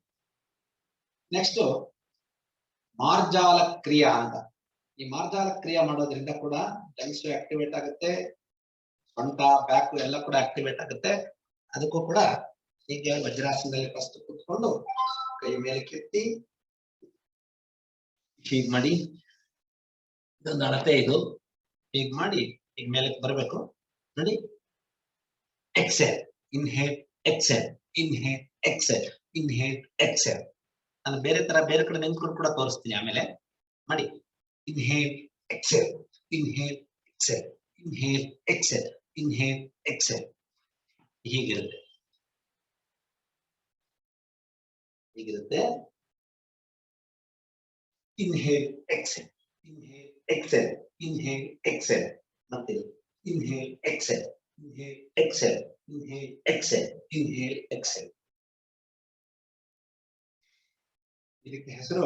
ನೆಕ್ಸ್ಟ್ ಮಾರ್ಜಾಲ ಕ್ರಿಯಾ ಅಂತ. ಈ ಮಾರ್ಜಾಲ ಕ್ರಿಯಾ ಮಾಡೋದ್ರಿಂದ ಕೂಡ ಲಂಗ್ಸ್ ಆಕ್ಟಿವೇಟ್ ಆಗುತ್ತೆ, ಸೊಂಟ, ಬ್ಯಾಕ್ ಎಲ್ಲ ಕೂಡ ಆಕ್ಟಿವೇಟ್ ಆಗುತ್ತೆ. ಅದಕ್ಕೂ ಕೂಡ ಹೀಗೆ ವಜ್ರಾಸನದಲ್ಲಿ ಫಸ್ಟ್ ಕೂತ್ಕೊಂಡು ಕೈ ಮೇಲೆ ಕೆತ್ತಿ ಹೀಗ್ ಮಾಡಿ, ಇದೊಂದು ಅಳತೆ. ಇದು ಹೀಗ್ ಮಾಡಿ ಈಗ ಮೇಲಕ್ಕೆ ಬರಬೇಕು ನೋಡಿ. Exhale, inhale, exhale, inhale, exhale, inhale, exhale. ನಾನು ಬೇರೆ ಕಡೆ ನಿಂತ್ಕೊಂಡು ಕೂಡ ತೋರಿಸ್ತೀನಿ ಆಮೇಲೆ. ಮಾಡಿ inhale, exhale, inhale, exhale, inhale, exhale, inhale, exhale. ಹೀಗಿರುತ್ತೆ, ಹೀಗಿರುತ್ತೆ. Inhale, exhale, inhale, exhale, inhale, exhale. ಮತ್ತೆ inhale, exhale, inhale, exhale, inhale, exhale, inhale, exhale. ಇದಕ್ಕೆ ಹೆಸರು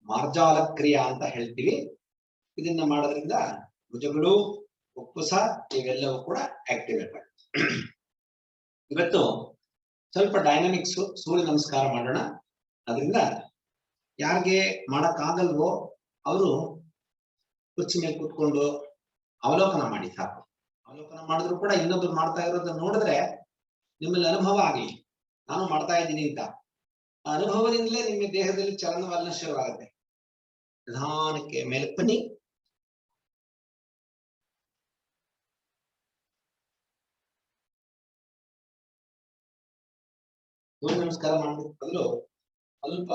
ಮಾರ್ಜಾಲ ಕ್ರಿಯಾ ಅಂತ ಹೇಳ್ತೀವಿ. ಇದನ್ನ ಮಾಡೋದ್ರಿಂದ ಭುಜಗಳು, ಫುಫುಸ ಇವೆಲ್ಲವೂ ಕೂಡ ಆಕ್ಟಿವೇಟ್ ಆಗುತ್ತೆ. ಇವತ್ತು ಸ್ವಲ್ಪ ಡೈನಾಮಿಕ್ಸ್, ಸೂರ್ಯ ನಮಸ್ಕಾರ ಮಾಡೋಣ. ಅದರಿಂದ ಯಾರಿಗೆ ಮಾಡಕ್ಕಾಗಲ್ವೋ ಅವರು ಕುರ್ಚಿ ಮೇಲೆ ಕೂತ್ಕೊಂಡು ಅವಲೋಕನ ಮಾಡಿ ಸಾಕು. ಅವಲೋಕನ ಮಾಡಿದ್ರು ಕೂಡ ಇನ್ನೊಬ್ರು ಮಾಡ್ತಾ ಇರೋದನ್ನ ನೋಡಿದ್ರೆ ನಿಮ್ಮಲ್ಲಿ ಅನುಭವ ಆಗಲಿ, ನಾನು ಮಾಡ್ತಾ ಇದ್ದೀನಿ ಅಂತ. ಆ ಅನುಭವದಿಂದಲೇ ನಿಮ್ಮ ದೇಹದಲ್ಲಿ ಚಲನವಲನ ಶುರುವಾಗುತ್ತೆ. ನಿಧಾನಕ್ಕೆ ಮೇಲಕ್ಕೆ ಬನ್ನಿ. ಸೂರ್ಯ ನಮಸ್ಕಾರ ಮಾಡೋದಕ್ಕೆ ಬದಲು ಸ್ವಲ್ಪ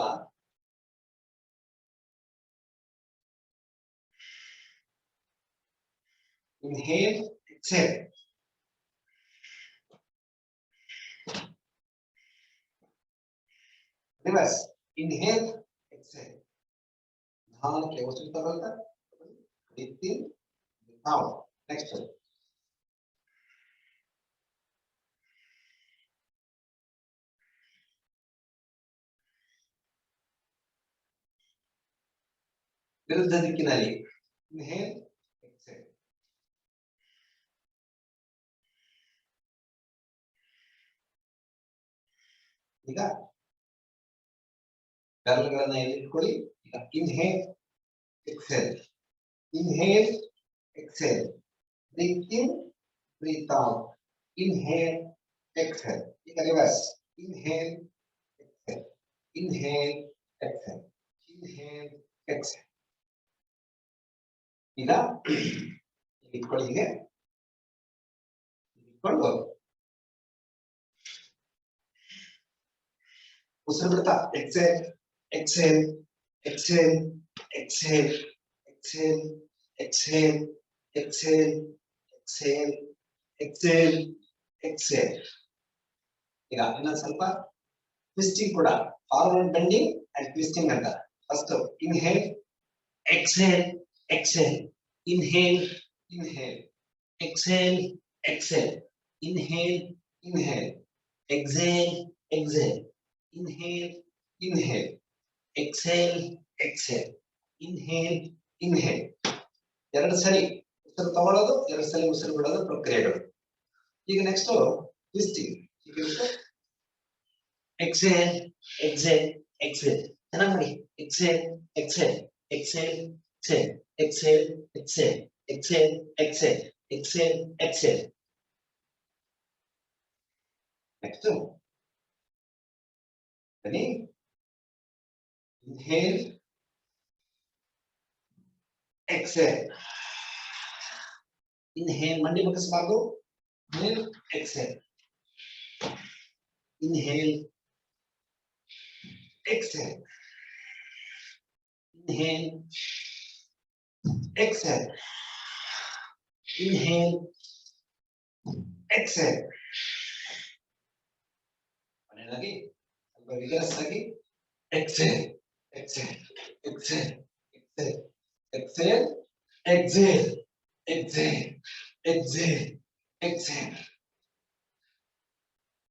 inhale, exhale. Reverse. Inhale, exhale. ನಿಧಾನಕ್ಕೆ ಉಸಿರು ತಗೊಳ್ತಾ breathe in, breathe out. Next one. ವಿರುದ್ಧ ದಿಕ್ಕಿನಲ್ಲಿ inhale, exhale. ಈಗ ಬೆರಳುಗಳನ್ನ ಎಲ್ಲಿಟ್ಕೊಳ್ಳಿ. ಈಗ inhale, exhale, inhale, exhale, breathe in, breathe out, inhale, exhale. ಈಗ reverse. Inhale, exhale, inhale, exhale, inhale, exhale. ಈಗ ಇಟ್ಕೊಳ್ಳಿ. ಹೀಗೆ ಇಟ್ಕೊಂಡು ಉಸಿರು ಬಿಡ್ತಾ exhale, exhale, exhale, exhale, exhale, exhale, exhale, exhale, exhale, exhale. ಈಗ ಇನ್ನೊಂದು ಸ್ವಲ್ಪ ಟ್ವಿಸ್ಟಿಂಗ್ ಕೂಡ, ಫಾರ್ವರ್ಡ್ ಬೆಂಡಿಂಗ್ ಅಂಡ್ ಟ್ವಿಸ್ಟಿಂಗ್ ಅಂತ. First inhale, exhale, exhale, inhale, inhale, exhale, exhale, inhale, inhale, exhale, exhale, inhale, inhale, exhale, exhale, inhale, inhale. ಎರಡು ಸರಿ ಉಸಿರು ತಗೊಳ್ಳೋದು, ಎರಡು ಸರಿ ಉಸಿರು ಬಿಡೋದು ಪ್ರಕ್ರಿಯೆಗಳು. ಈಗ next twisting. exhale, exhale, exhale. ಚೆನ್ನಾಗಿ ಮಾಡಿ. exhale, exhale, exhale, exhale, exhale, exhale, exhale, exhale, exhale, exhale. Next. Ready? Inhale, exhale. Inhale, ಮಂಡಿ ಬಗ್ಗಿಸಬಾರ್ದು. Inhale, exhale. Inhale, exhale. Inhale, exhale. Inhale, exhale. ಮನೆಯಾಗಿ ಸ್ವಲ್ಪ ವಿಗರಸ್ ಆಗಿ exhale, exhale, exhale, exhale, exhale, exhale, exhale, exhale, exhale.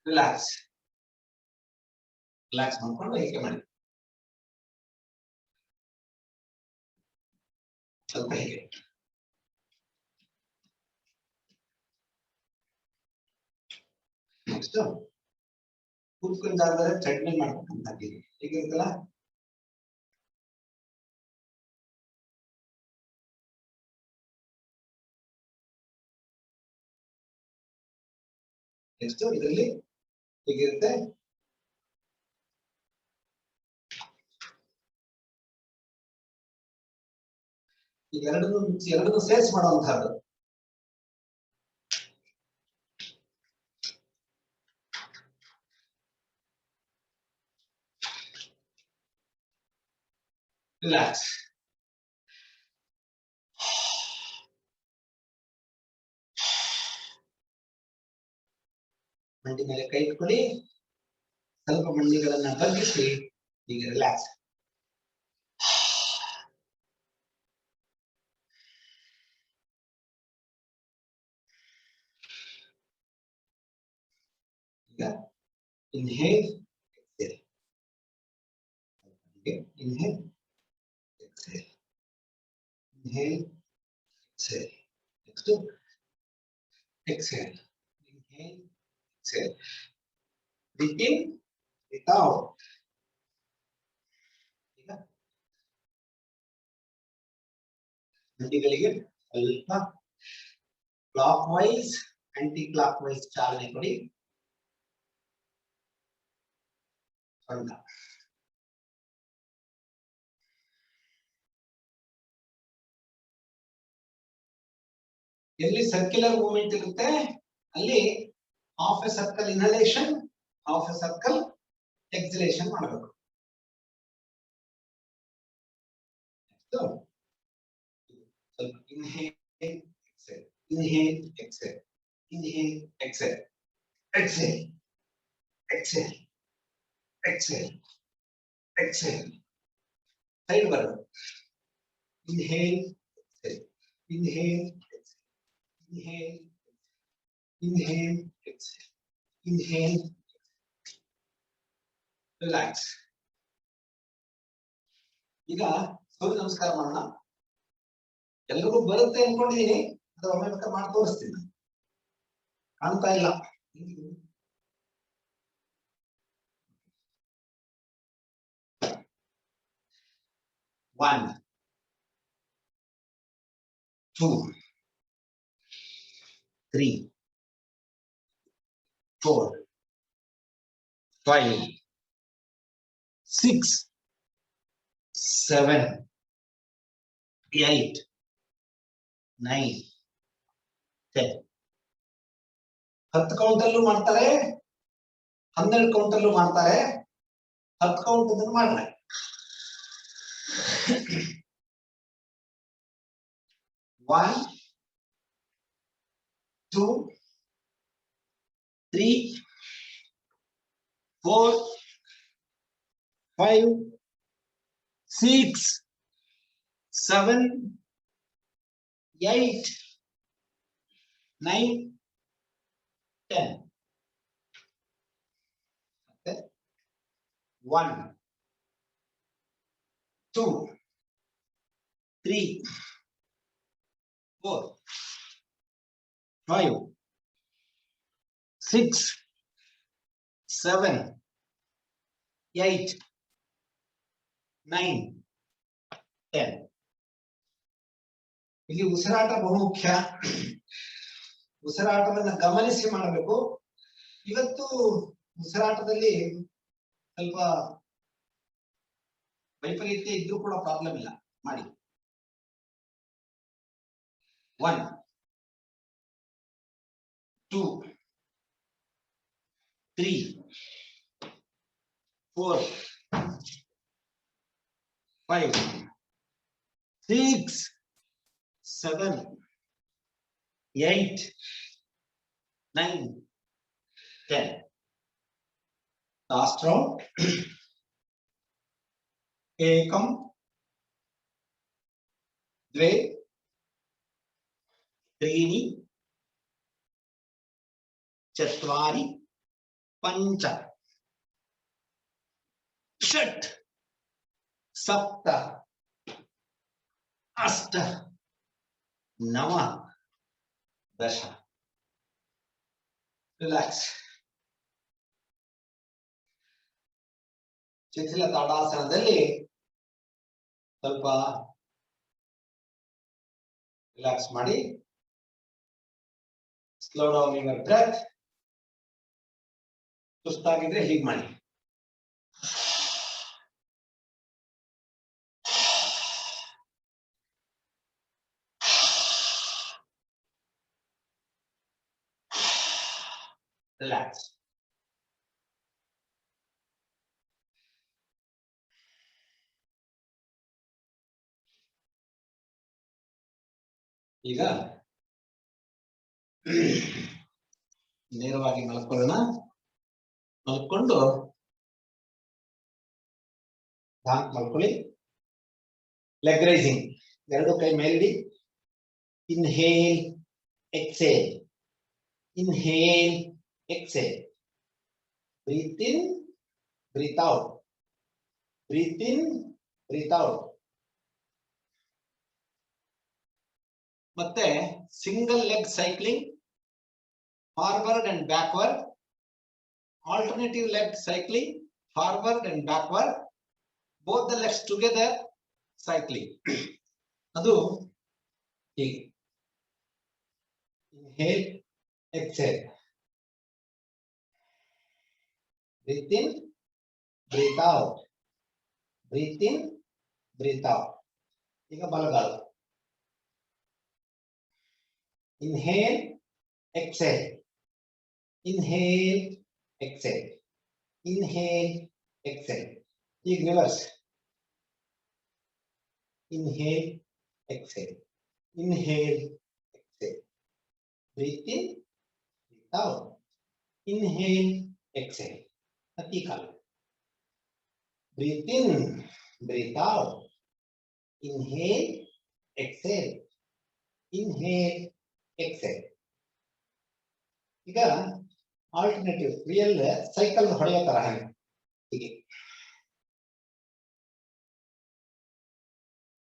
Relax. Relax ಮಾಡ್ಕೊಂಡು ಹೀಗೆ ಮಾಡಿ. ಸ್ವಲ್ಪ ಹೀಗೆ. ನೆಕ್ಸ್ಟ್ ಕೂತ್ಕೊಂಡ ಜಾಗದಲ್ಲಿ ಟ್ರೆಡ್ಮಿಲ್ ಮಾಡ್ಬೇಕಂತ ಹೇಗಿರುತ್ತಲ್ಲ. ನೆಕ್ಸ್ಟ್ ಇದರಲ್ಲಿ ಹೇಗಿರುತ್ತೆ, ಈಗ ಎರಡನ್ನು ಸೇರ್ಸ್ ಮಾಡುವಂತಹದ್ದು. ರಿಲ್ಯಾಕ್ಸ್. ಮಂಡಿ ಮೇಲೆ ಕೈ ಇಟ್ಕೊಳ್ಳಿ, ಸ್ವಲ್ಪ ಮಂಡಿಗಳನ್ನ ಬಗ್ಗಿಸಿ, ಈಗ ರಿಲ್ಯಾಕ್ಸ್. ಈಗ inhale, exhale. Inhale, exhale, inhale, exhale. Next, exhale, inhale, exhale. Breathe in, breathe out. ಈಗ ಮಂಡಿಗಳಿಗೆ ಸ್ವಲ್ಪ clockwise anticlockwise ಚಾಲನೆ ಕೊಡಿ. ಸೊಂಟ ಎಲ್ಲಿ ಸರ್ಕ್ಯುಲರ್ ಮೂವ್ಮೆಂಟ್ ಇರುತ್ತೆ ಅಲ್ಲಿ half a circle inhalation, half a circle exhalation ಮಾಡಬೇಕು. ಸ್ವಲ್ಪ inhale exhale, inhale exhale, inhale exhale, exhale, exhale, exhale, exhale. Side ಬರೋದು. Inhale exhale, inhale exhale, inhale, inhale exhale, inhale, relax. ಈಗ ಸೂರ್ಯ ನಮಸ್ಕಾರ ಮಾಡೋಣ. ಎಲ್ರಿಗೂ ಬರುತ್ತೆ ಅನ್ಕೊಂಡಿದೀನಿ, ಅದು ಒಮ್ಮೆ ಬೇಕಾದ್ರೆ ಮಾಡಿ ತೋರಿಸ್ತೀನಿ. ಕಾಣ್ತಾ ಇಲ್ಲ. 1 2 3 4 5 6 7 8 9 10. 10 ಕೌಂಟ್ ಅಲ್ಲೂ ಮಾಡ್ತಾರೆ, 12 ಕೌಂಟ್ ಅಲ್ಲೂ ಮಾಡ್ತಾರೆ. 10 ಕೌಂಟ್ ಅದನ್ನು ಮಾಡ್ರೆ 1 2 3 4 5 6 7 8 9 10. 1 2 3 4 5 6 7 8 9 10. ಇಲ್ಲಿ ಉಸಿರಾಟ ಬಹುಮುಖ್ಯ. ಉಸಿರಾಟವನ್ನ ಗಮನಿಸಿ ಮಾಡಬೇಕು. ಇವತ್ತು ಉಸಿರಾಟದಲ್ಲಿ ಸ್ವಲ್ಪ ವೈಪರೀತ್ಯ ಇದ್ರೂ ಕೂಡ ಪ್ರಾಬ್ಲಮ್ ಇಲ್ಲ, ಮಾಡಿ. 1 2 3 4 5 6 7 8 9 10. Last round. एकम द्वे त्रीणि चत्वारि पंच षट् सप्त अष्ट नव दश. रिलैक्स. ಶಿಥಿಲ ತಾಡಾಸನದಲ್ಲಿ ಸ್ವಲ್ಪ ರಿಲ್ಯಾಕ್ಸ್ ಮಾಡಿ. Slow down your breath. ಸುಸ್ತಾಗಿದ್ರೆ ಹೀಗೆ ಮಾಡಿ. ರಿಲ್ಯಾಕ್ಸ್. ಈಗ ನೇರವಾಗಿ ಮಲ್ಕೊಳ್ಳೋಣ. ಮಲ್ಕೊಂಡು ಮಲ್ಕೊಳ್ಳಿ. Leg raising. ಎರಡು ಕೈ ಮೇಲಿಡಿ. Inhale exhale, inhale exhale. Breathe in, breathe out, breathe in, breathe out. ಮತ್ತೆ single leg cycling, forward and backward. Alternative leg cycling, forward and backward. Both the legs together cycling. ಅದು ಹೀಗೆ. Inhale exhale, breathe in, breathe out, breathe in, breathe out. ಈಗ ಬಲಗಾಲು. Inhale, exhale. Inhale, exhale. Inhale, exhale. ಈಗ reverse. Inhale, exhale. Inhale, exhale. Breathe in, breathe out. Inhale, exhale. ಅತಿ ಕಾಲ. Breathe in, breathe out. Inhale, exhale. Inhale, exhale. ಈಗ ಆಲ್ಟರ್ನೇಟಿವ್ ರಿಯಲ್ ಸೈಕಲ್ ಹೊಡೆಯೋ ತರ ಹೀಗೆ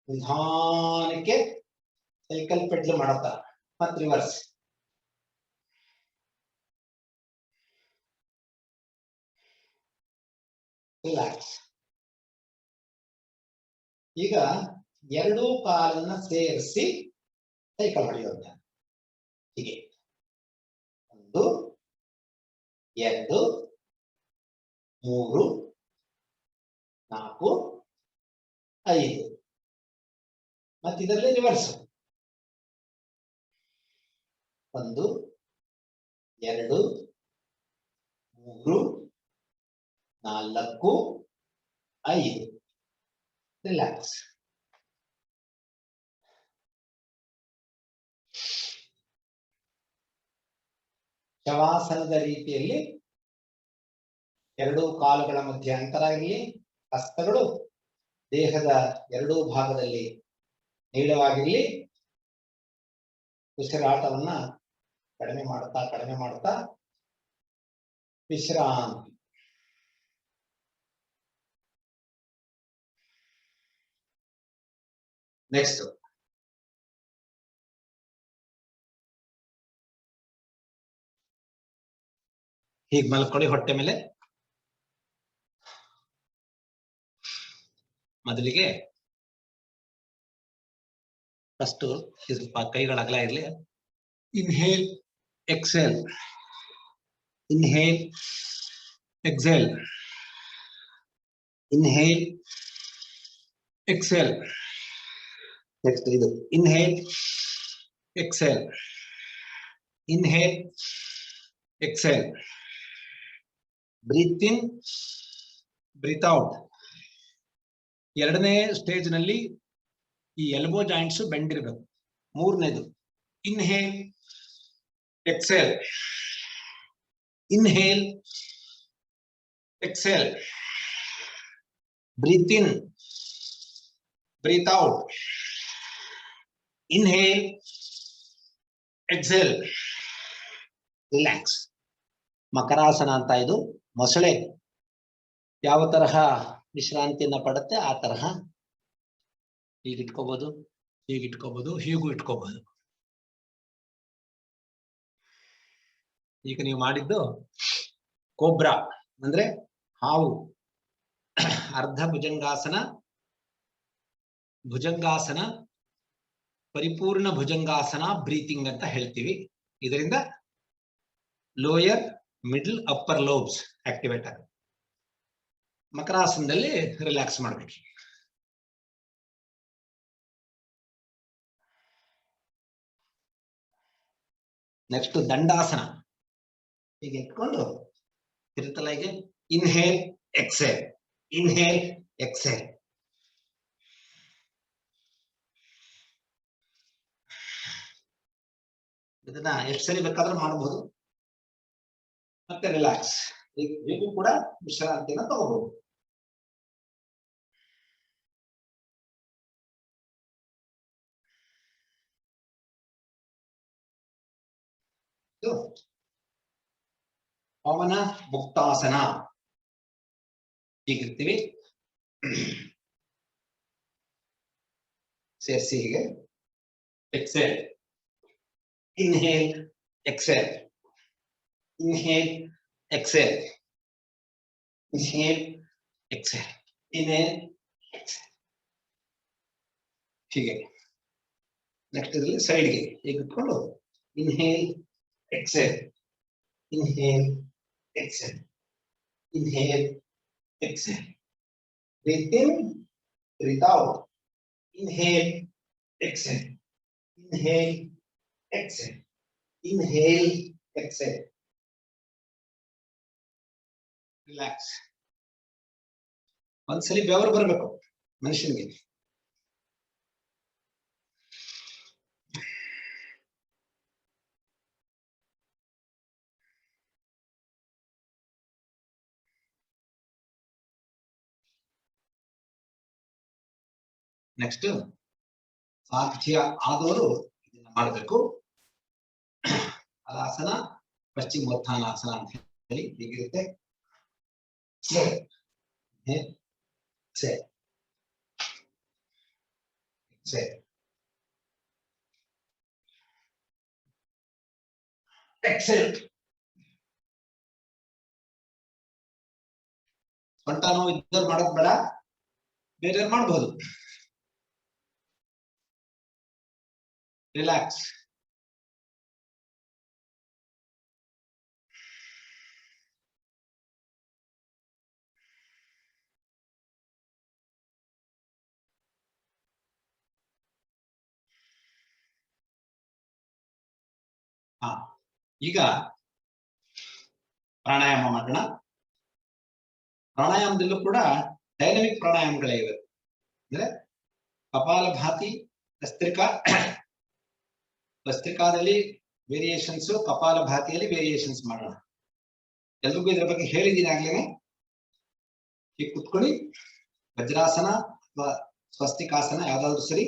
ನಿಧಾನಕ್ಕೆ ಸೈಕಲ್ ಪೆಡ್ಲ್ ಮಾಡತ್ತ ಮತ್ ರಿವರ್ಸ್. ರಿಲ್ಯಾಕ್ಸ್. ಈಗ ಎರಡೂ ಕಾಲನ್ನ ಸೇರಿಸಿ ಸೈಕಲ್ ಹೊಡೆಯೋದ ಹೀಗೆ 1 2 3 4 5 ಮತ್ತೆ ಇದರಲ್ಲಿ ರಿವರ್ಸ್ 1 2 3 4 5 ರಿಲ್ಯಾಕ್ಸ್. ಶವಾಸನದ ರೀತಿಯಲ್ಲಿ ಎರಡೂ ಕಾಲುಗಳ ಮಧ್ಯೆ ಅಂತರ ಇರಲಿ, ಹಸ್ತಗಳು ದೇಹದ ಎರಡೂ ಭಾಗದಲ್ಲಿ ನೀಳವಾಗಿರಲಿ, ಉಸಿರಾಟವನ್ನ ಕಡಿಮೆ ಮಾಡುತ್ತಾ ವಿಶ್ರಾಂತಿ. ನೆಕ್ಸ್ಟ್ ಹೀಗೆ ಮಲ್ಕೊಳ್ಳಿ ಹೊಟ್ಟೆ ಮೇಲೆ. ಮೊದಲಿಗೆ ಫಸ್ಟ್ ಸ್ವಲ್ಪ ಕೈಗಳ ಅಗಲ ಇರಲಿ. Inhale, exhale, inhale, exhale, inhale, exhale. Next ಇದು inhale, exhale, inhale, exhale. Breathe in, breathe out. ಎರಡನೇ ಸ್ಟೇಜ್ ನಲ್ಲಿ ಈ ಎಲ್ಬೋ ಜಾಯಿಂಟ್ಸ್ ಬೆಂಡ್ ಇರಬೇಕು. ಮೂರನೇದು inhale, exhale, inhale, exhale. Breathe in, breathe out. Inhale, exhale, relax. ಮಕರಾಸನ ಅಂತ ಇದು. ಮೊಸಳೆ ಯಾವ ತರಹ ವಿಶ್ರಾಂತಿಯನ್ನ ಪಡುತ್ತೆ ಆ ತರಹ ಹೀಗಿಟ್ಕೋಬಹುದು, ಹೀಗಿಟ್ಕೋಬಹುದು, ಹೀಗೂ ಇಟ್ಕೋಬಹುದು. ಈಗ ನೀವು ಮಾಡಿದ್ದು ಕೋಬ್ರಾ ಅಂದ್ರೆ ಹಾವು. ಅರ್ಧ ಭುಜಂಗಾಸನ, ಭುಜಂಗಾಸನ, ಪರಿಪೂರ್ಣ ಭುಜಂಗಾಸನ ಬ್ರೀತಿಂಗ್ ಅಂತ ಹೇಳ್ತೀವಿ. ಇದರಿಂದ lower, middle, upper lobes activate ಆಗುತ್ತೆ. ಮಕರಾಸನದಲ್ಲಿ ರಿಲ್ಯಾಕ್ಸ್ ಮಾಡ್ಬೇಕು. ನೆಕ್ಸ್ಟ್ ದಂಡಾಸನ. ಹೀಗೆ ಇಟ್ಕೊಂಡು ತಿರುತ್ತಲ್ಲ ಹೀಗೆ. Inhale, exhale, inhale, exhale. ಇದನ್ನ ಎಷ್ಟು ಸರಿ ಬೇಕಾದ್ರೂ ಮಾಡಬಹುದು. ಮತ್ತೆ ರಿಲ್ಯಾಕ್ಸ್. ಹೀಗೂ ಕೂಡ ವಿಶ್ರಾಂತಿನ ತಗೋಬಹುದು. ಪವನ ಮುಕ್ತಾಸನ. ಹೀಗಿರ್ತೀವಿ, ಸೇರಿಸಿ ಹೀಗೆ. Exhale, inhale, exhale, inhale, exhale, inhale, exhale, inhale, exhale. ಹೀಗೆ. ನೆಕ್ಸ್ಟ್ ಇದರಲ್ಲಿ ಸೈಡ್ಗೆ ಹೀಗೆ ಇಟ್ಕೊಂಡು inhale, exhale, inhale, exhale, inhale, exhale. Breathe in, breathe out. Inhale, exhale, inhale, exhale, inhale, exhale. Relax. ಒಂದ್ಸಲಿ ಬೆವರು ಬರ್ಬೇಕು ಮನುಷ್ಯನಿಗೆ. ನೆಕ್ಸ್ಟ್ ಸಾಧ್ಯ ಆದವರು ಇದನ್ನ ಮಾಡಬೇಕು. ಹಲಾಸನ, ಪಶ್ಚಿಮೋತ್ಥಾನಾಸನ ಅಂತ ಹೇಳಿ ಹೀಗಿರುತ್ತೆ. ಎಕ್ಸೆಲ್. ಸೊಂಟ ನೋವು ಇದ್ದವ್ರು ಮಾಡೋದ್ ಬೇಡ, ಬೇರೆಯವ್ರು ಮಾಡಬಹುದು. ರಿಲ್ಯಾಕ್ಸ್. ಈಗ ಪ್ರಾಣಾಯಾಮ ಮಾಡೋಣ. ಪ್ರಾಣಾಯಾಮದಲ್ಲೂ ಕೂಡ ಡೈನಮಿಕ್ ಪ್ರಾಣಾಯಾಮಗಳೇ ಇವೆ. ಅಂದ್ರೆ ಕಪಾಲಭಾತಿ, ಭಸ್ತ್ರಿಕಾ. ಭಸ್ತ್ರಿಕಾದಲ್ಲಿ ವೇರಿಯೇಷನ್ಸ್, ಕಪಾಲಭಾತಿಯಲ್ಲಿ ವೇರಿಯೇಷನ್ಸ್ ಮಾಡೋಣ. ಎಲ್ರಿಗೂ ಇದ್ರ ಬಗ್ಗೆ ಹೇಳಿದ್ದೀನಿ ಆಗ್ಲೇನೆ. ಈಗ ಕುತ್ಕೊಳ್ಳಿ. ವಜ್ರಾಸನ ಅಥವಾ ಸ್ವಸ್ತಿಕಾಸನ ಯಾವ್ದಾದ್ರು ಸರಿ.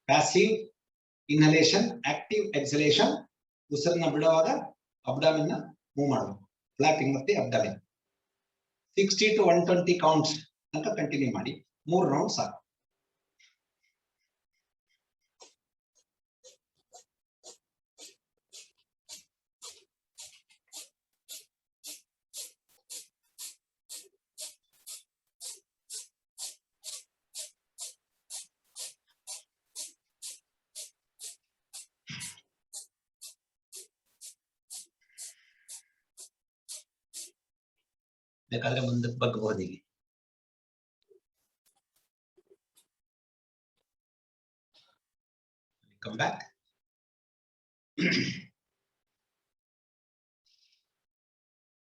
Passive inhalation, active ಎಕ್ಸಲೇಷನ್. ಉಸಿರನ್ನ ಬಿಡುವಾಗ ಅಬ್ಡಾಮಿನ್ ಮೂವ್ ಮಾಡಬೇಕು. ಫ್ಲಾಪಿಂಗ್ ಮತ್ತೆ ಅಬ್ಡಾಮಿನ್. 60 to 120 ಕೌಂಟ್ಸ್ ಅಂತ ಕಂಟಿನ್ಯೂ ಮಾಡಿ. 3 ರೌಂಡ್ ಸಾಕು. ಬೇಕಾದ್ರೆ ಮುಂದಕ್ಕೆ ಬಗ್ಗಬಹುದು. ಇಲ್ಲಿ ಕಮ್ ಬ್ಯಾಕ್.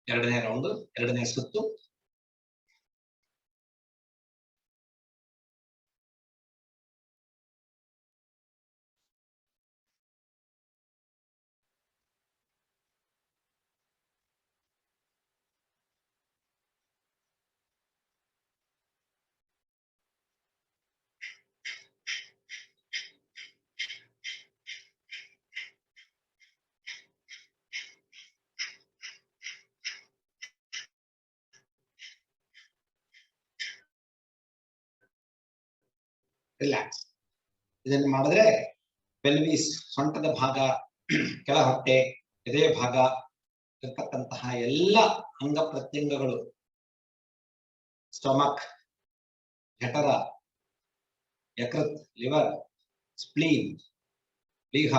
ಎರಡನೇ ರೌಂಡ್, ಎರಡನೇ ಸುತ್ತು. ರಿಲ್ಯಾಕ್ಸ್. ಇದನ್ನು ಮಾಡಿದ್ರೆ ಪೆಲ್ವಿಸ್, ಸೊಂಟದ ಭಾಗ, ಕೆಳ ಹೊಟ್ಟೆ, ಎದೆಯ ಭಾಗ ಇರ್ತಕ್ಕಂತಹ ಎಲ್ಲ ಅಂಗ ಪ್ರತ್ಯಂಗಗಳು, ಸ್ಟಮಕ್, ಜಠರ, ಯಕೃತ್, ಲಿವರ್, ಸ್ಪ್ಲೀನ್, ಲೀಹ,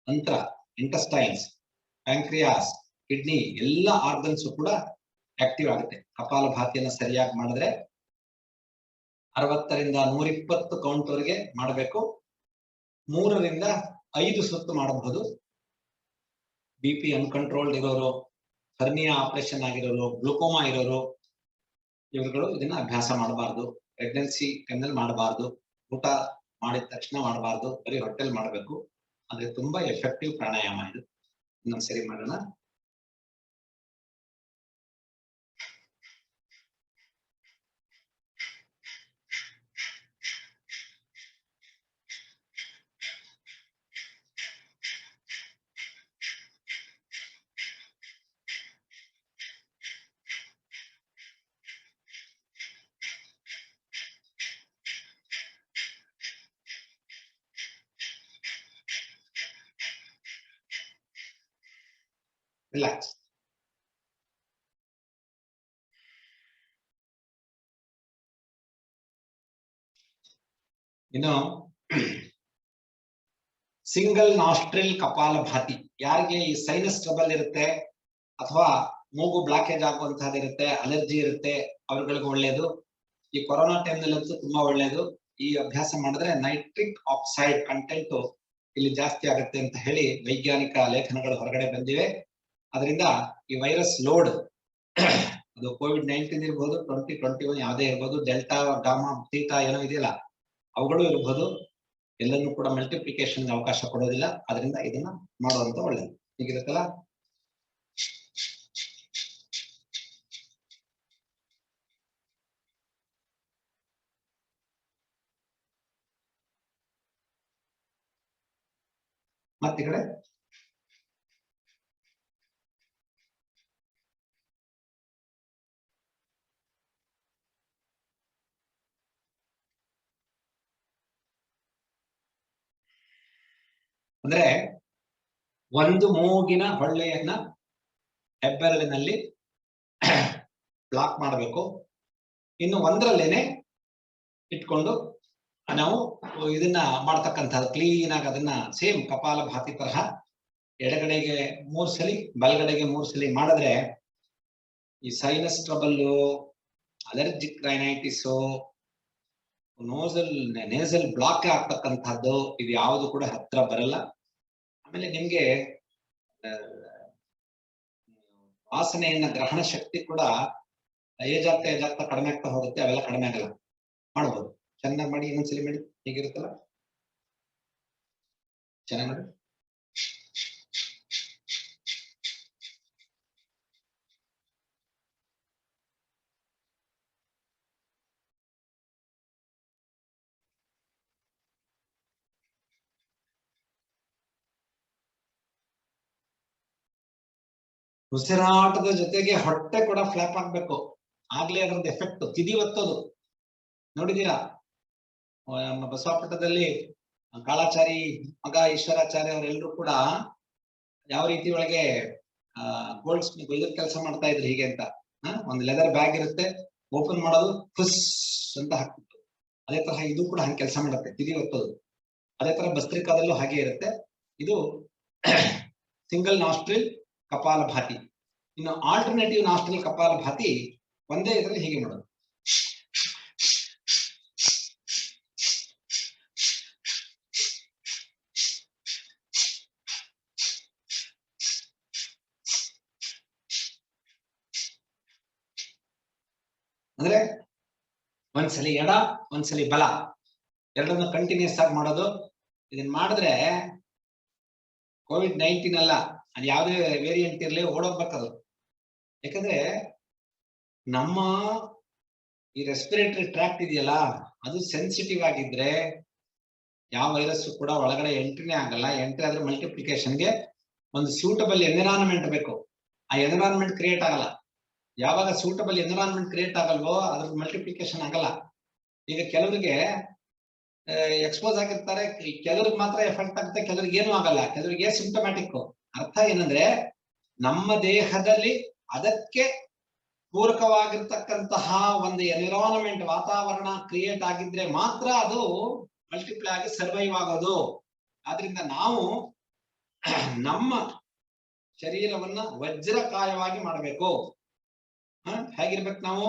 ಅಂತ್ರ, ಇಂಟೆಸ್ಟೈನ್ಸ್, ಪ್ಯಾಂಕ್ರಿಯಾಸ್, ಕಿಡ್ನಿ, ಎಲ್ಲ ಆರ್ಗನ್ಸ್ ಕೂಡ ಆಕ್ಟಿವ್ ಆಗುತ್ತೆ. ಕಪಾಲಭಾತಿಯನ್ನ ಸರಿಯಾಗಿ ಮಾಡಿದ್ರೆ 60 ರಿಂದ 120 ಕೌಂಟ್ ವರೆಗೆ ಮಾಡಬೇಕು. 3 ರಿಂದ 5 ಸುತ್ತು ಮಾಡಬಹುದು. BP ಅನ್ಕಂಟ್ರೋಲ್ಡ್ ಇರೋರು, ಹರ್ನಿಯಾ ಆಪರೇಷನ್ ಆಗಿರೋರು, ಗ್ಲುಕೋಮಾ ಇರೋರು, ಇವರುಗಳು ಇದನ್ನ ಅಭ್ಯಾಸ ಮಾಡಬಾರ್ದು. ಪ್ರೆಗ್ನೆನ್ಸಿ ಟೈಮ್ನಲ್ಲಿ ಮಾಡಬಾರ್ದು. ಊಟ ಮಾಡಿದ ತಕ್ಷಣ ಮಾಡಬಾರ್ದು. ಬರೀ ಹೊಟ್ಟೆಲ್ ಮಾಡಬೇಕು. ಅಂದ್ರೆ ತುಂಬಾ ಎಫೆಕ್ಟಿವ್ ಪ್ರಾಣಾಯಾಮ ಇದು. ಇನ್ನೊಂದ್ಸರಿ ಮಾಡೋಣ. ರಿಲ್ಯಾಕ್ಸ್. ಇನ್ನು ಸಿಂಗಲ್ ನಾಸ್ಟ್ರಿಲ್ ಕಪಾಲಭಾತಿ. ಯಾರಿಗೆ ಈ ಸೈನಸ್ ಟ್ರಬಲ್ ಇರುತ್ತೆ ಅಥವಾ ಮೂಗು ಬ್ಲಾಕೇಜ್ ಆಗುವಂತಹದ್ದು ಇರುತ್ತೆ, ಅಲರ್ಜಿ ಇರುತ್ತೆ, ಅವ್ರಗಳಿಗೆ ಒಳ್ಳೇದು. ಈ ಕೊರೋನಾ ಟೈಮ್ ನಲ್ಲಂತೂ ತುಂಬಾ ಒಳ್ಳೇದು. ಈ ಅಭ್ಯಾಸ ಮಾಡಿದ್ರೆ ನೈಟ್ರಿಕ್ ಆಕ್ಸೈಡ್ ಕಂಟೆಂಟ್ ಇಲ್ಲಿ ಜಾಸ್ತಿ ಆಗುತ್ತೆ ಅಂತ ಹೇಳಿ ವೈಜ್ಞಾನಿಕ ಲೇಖನಗಳು ಹೊರಗಡೆ ಬಂದಿವೆ. ಅದರಿಂದ ಈ ವೈರಸ್ ಲೋಡ್ ಅದು COVID-19 ಇರ್ಬೋದು, 2021 ಯಾವುದೇ ಇರ್ಬೋದು, ಡೆಲ್ಟಾ, ಗಾಮಾ, ಥೀಟಾ ಏನೋ ಇದೆಯಲ್ಲ ಅವುಗಳು ಇರ್ಬೋದು. ಎಲ್ಲನೂ ಕೂಡ ಮಲ್ಟಿಪ್ಲಿಕೇಶನ್ ಅವಕಾಶ ಕೊಡೋದಿಲ್ಲ. ಅದರಿಂದ ಇದನ್ನ ಮಾಡುವಂತ ಒಳ್ಳೇದು. ಹೀಗಿರುತ್ತಲ್ಲ. ಮತ್ತೆ ಈ ಕಡೆ ಅಂದ್ರೆ ಒಂದು ಮೂಗಿನ ಹೊಳ್ಳೆಯನ್ನ ಹೆಬ್ಬೆರಳಿನಲ್ಲಿ ಬ್ಲಾಕ್ ಮಾಡಬೇಕು. ಇನ್ನು ಒಂದರಲ್ಲೇನೆ ಇಟ್ಕೊಂಡು ನಾವು ಇದನ್ನ ಮಾಡ್ತಕ್ಕಂಥದ್ದು ಕ್ಲೀನ್ ಆಗಿ ಅದನ್ನ ಸೇಮ್ ಕಪಾಲಭಾತಿ ತರಹ ಎಡಗಡೆಗೆ 3 ಸಲ, ಬಲಗಡೆಗೆ 3 ಸಲ ಮಾಡಿದ್ರೆ ಈ sinus trouble, allergic rhinitis, nasal block ಆಗ್ತಕ್ಕಂಥದ್ದು ಇದು ಯಾವುದು ಕೂಡ ಹತ್ರ ಬರಲ್ಲ. ಆಮೇಲೆ ನಿಮ್ಗೆ ವಾಸನೆಯನ್ನ ಗ್ರಹಣ ಶಕ್ತಿ ಕೂಡ ಏಜ್ ಆಗ್ತಾ ಕಡಿಮೆ ಆಗ್ತಾ ಹೋಗುತ್ತೆ. ಅವೆಲ್ಲ ಕಡಿಮೆ ಆಗಲ್ಲ. ಮಾಡ್ಬೋದು. ಚೆನ್ನಾಗಿ ಮಾಡಿ. ಇನ್ನೊಂದ್ಸಲಿ ಮಾಡಿ. ಹೀಗಿರುತ್ತಲ್ಲ, ಚೆನ್ನಾಗಿ ಮಾಡಿ. ಉಸಿರಾಟದ ಜೊತೆಗೆ ಹೊಟ್ಟೆ ಕೂಡ ಫ್ಲಾಪ್ ಆಗ್ಬೇಕು. ಆಗ್ಲೇ ಅದ್ರದ್ದು ಎಫೆಕ್ಟ್. ತಿದಿ ಒತ್ತೋದು ನೋಡಿದೀರಾ? ನಮ್ಮ ಬಸವಾಪಟ್ಟಣದಲ್ಲಿ ಕಾಳಾಚಾರಿ ಮಗ ಈಶ್ವರಾಚಾರ್ಯ ಅವರೆಲ್ಲರೂ ಕೂಡ ಯಾವ ರೀತಿ ಒಳಗೆ ಗೋಲ್ಡ್ ಸ್ಮಿತ್ ಇದ್ರ ಕೆಲಸ ಮಾಡ್ತಾ ಇದ್ರು ಹೀಗೆ ಅಂತ. ಒಂದು ಲೆದರ್ ಬ್ಯಾಗ್ ಇರುತ್ತೆ, ಓಪನ್ ಮಾಡೋದು, ಫುಸ್ ಅಂತ ಹಾಕ್ಬಿಟ್ಟು. ಅದೇ ತರಹ ಇದು ಕೂಡ ಹಂಗೆ ಕೆಲಸ ಮಾಡುತ್ತೆ, ತಿದಿ ಒತ್ತೋದು. ಅದೇ ತರ ಭಸ್ತ್ರಿಕಾದಲ್ಲೂ ಹಾಗೆ ಇರುತ್ತೆ. ಇದು ಸಿಂಗಲ್ ನಾಸ್ಟ್ರಿಲ್ ಕಪಾಲಭಾತಿ. ಇನ್ನು ಆಲ್ಟರ್ನೇಟಿವ್ ನಾಸ್ಟ್ರಿಲ್ ಕಪಾಲಭಾತಿ ಒಂದೇ ಇದರಲ್ಲಿ ಹೀಗೆ ಮಾಡೋದು. ಅಂದ್ರೆ ಒಂದ್ಸಲಿ ಎಡ, ಒಂದ್ಸಲಿ ಬಲ, ಎರಡನ್ನು ಕಂಟಿನ್ಯೂಸ್ ಆಗಿ ಮಾಡೋದು. ಇದನ್ನ ಮಾಡಿದ್ರೆ COVID-19 ಅಲ್ಲ, ಅದು ಯಾವುದೇ ವೇರಿಯಂಟ್ ಇರಲಿ ಓಡೋಗ್ಬೇಕದು. ಯಾಕಂದ್ರೆ ನಮ್ಮ ಈ ರೆಸ್ಪಿರೇಟರಿ ಟ್ರ್ಯಾಕ್ಟ್ ಇದೆಯಲ್ಲ, ಅದು ಸೆನ್ಸಿಟಿವ್ ಆಗಿದ್ರೆ ಯಾವ ವೈರಸ್ ಕೂಡ ಒಳಗಡೆ ಎಂಟ್ರಿನೇ ಆಗಲ್ಲ. ಎಂಟ್ರಿ ಆದ್ರೆ ಮಲ್ಟಿಪ್ಲಿಕೇಶನ್ಗೆ ಒಂದು ಸೂಟಬಲ್ ಎನ್ವಿರಾನ್ಮೆಂಟ್ ಬೇಕು. ಆ ಎನ್ವಿರಾನ್ಮೆಂಟ್ ಕ್ರಿಯೇಟ್ ಆಗಲ್ಲ. ಯಾವಾಗ ಸೂಟಬಲ್ ಎನ್ವಿರಾನ್ಮೆಂಟ್ ಕ್ರಿಯೇಟ್ ಆಗಲ್ವೋ ಅದ್ರ ಮಲ್ಟಿಪ್ಲಿಕೇಶನ್ ಆಗಲ್ಲ. ಈಗ ಕೆಲವರಿಗೆ ಎಕ್ಸ್ಪೋಸ್ ಆಗಿರ್ತಾರೆ, ಕೆಲವ್ರಿಗೆ ಮಾತ್ರ ಎಫೆಕ್ಟ್ ಆಗುತ್ತೆ, ಕೆಲವ್ರಿಗೆ ಏನೂ ಆಗಲ್ಲ, ಕೆಲವರಿಗೆ ಸಿಂಪ್ಟಮ್ಯಾಟಿಕ್. ಅರ್ಥ ಏನಂದ್ರೆ ನಮ್ಮ ದೇಹದಲ್ಲಿ ಅದಕ್ಕೆ ಪೂರಕವಾಗಿರ್ತಕ್ಕಂತಹ ಒಂದು ಎನ್ವಿರಾನ್ಮೆಂಟ್, ವಾತಾವರಣ ಕ್ರಿಯೇಟ್ ಆಗಿದ್ರೆ ಮಾತ್ರ ಅದು ಮಲ್ಟಿಪ್ಲೈ ಆಗಿ ಸರ್ವೈವ್ ಆಗೋದು. ಆದ್ರಿಂದ ನಾವು ನಮ್ಮ ಶರೀರವನ್ನ ವಜ್ರಕಾಯವಾಗಿ ಮಾಡಬೇಕು. ಹೇಗಿರ್ಬೇಕು ನಾವು?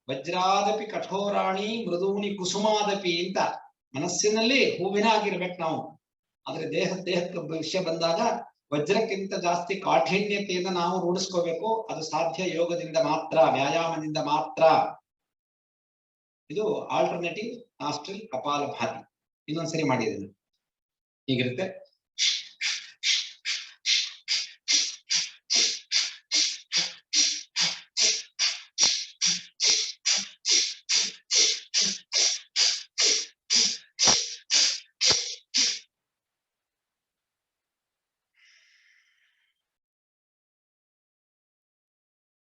ವಜ್ರಾದಪಿ ಕಠೋರಾಣಿ ಮೃದೂನಿ ಕುಸುಮಾದಪಿ ಅಂತ ಮನಸ್ಸಿನಲ್ಲಿ ಹೂವಿನ ಆಗಿರ್ಬೇಕು ನಾವು. ಆದ್ರೆ ದೇಹಕ್ಕೆ ವಿಷಯ ಬಂದಾಗ ವಜ್ರಕ್ಕಿಂತ ಜಾಸ್ತಿ ಕಾಠಿಣ್ಯತೆಯಿಂದ ನಾವು ರೂಢಿಸ್ಕೋಬೇಕು. ಅದು ಸಾಧ್ಯ ಯೋಗದಿಂದ ಮಾತ್ರ, ವ್ಯಾಯಾಮದಿಂದ ಮಾತ್ರ. ಇದು ಆಲ್ಟರ್ನೇಟಿವ್ ನಾಸ್ಟ್ರಿಲ್ ಕಪಾಲಭಾತಿ. ಇನ್ನೊಂದ್ಸರಿ ಮಾಡಿದ್ದೀನಿ ಹೀಗಿರುತ್ತೆ.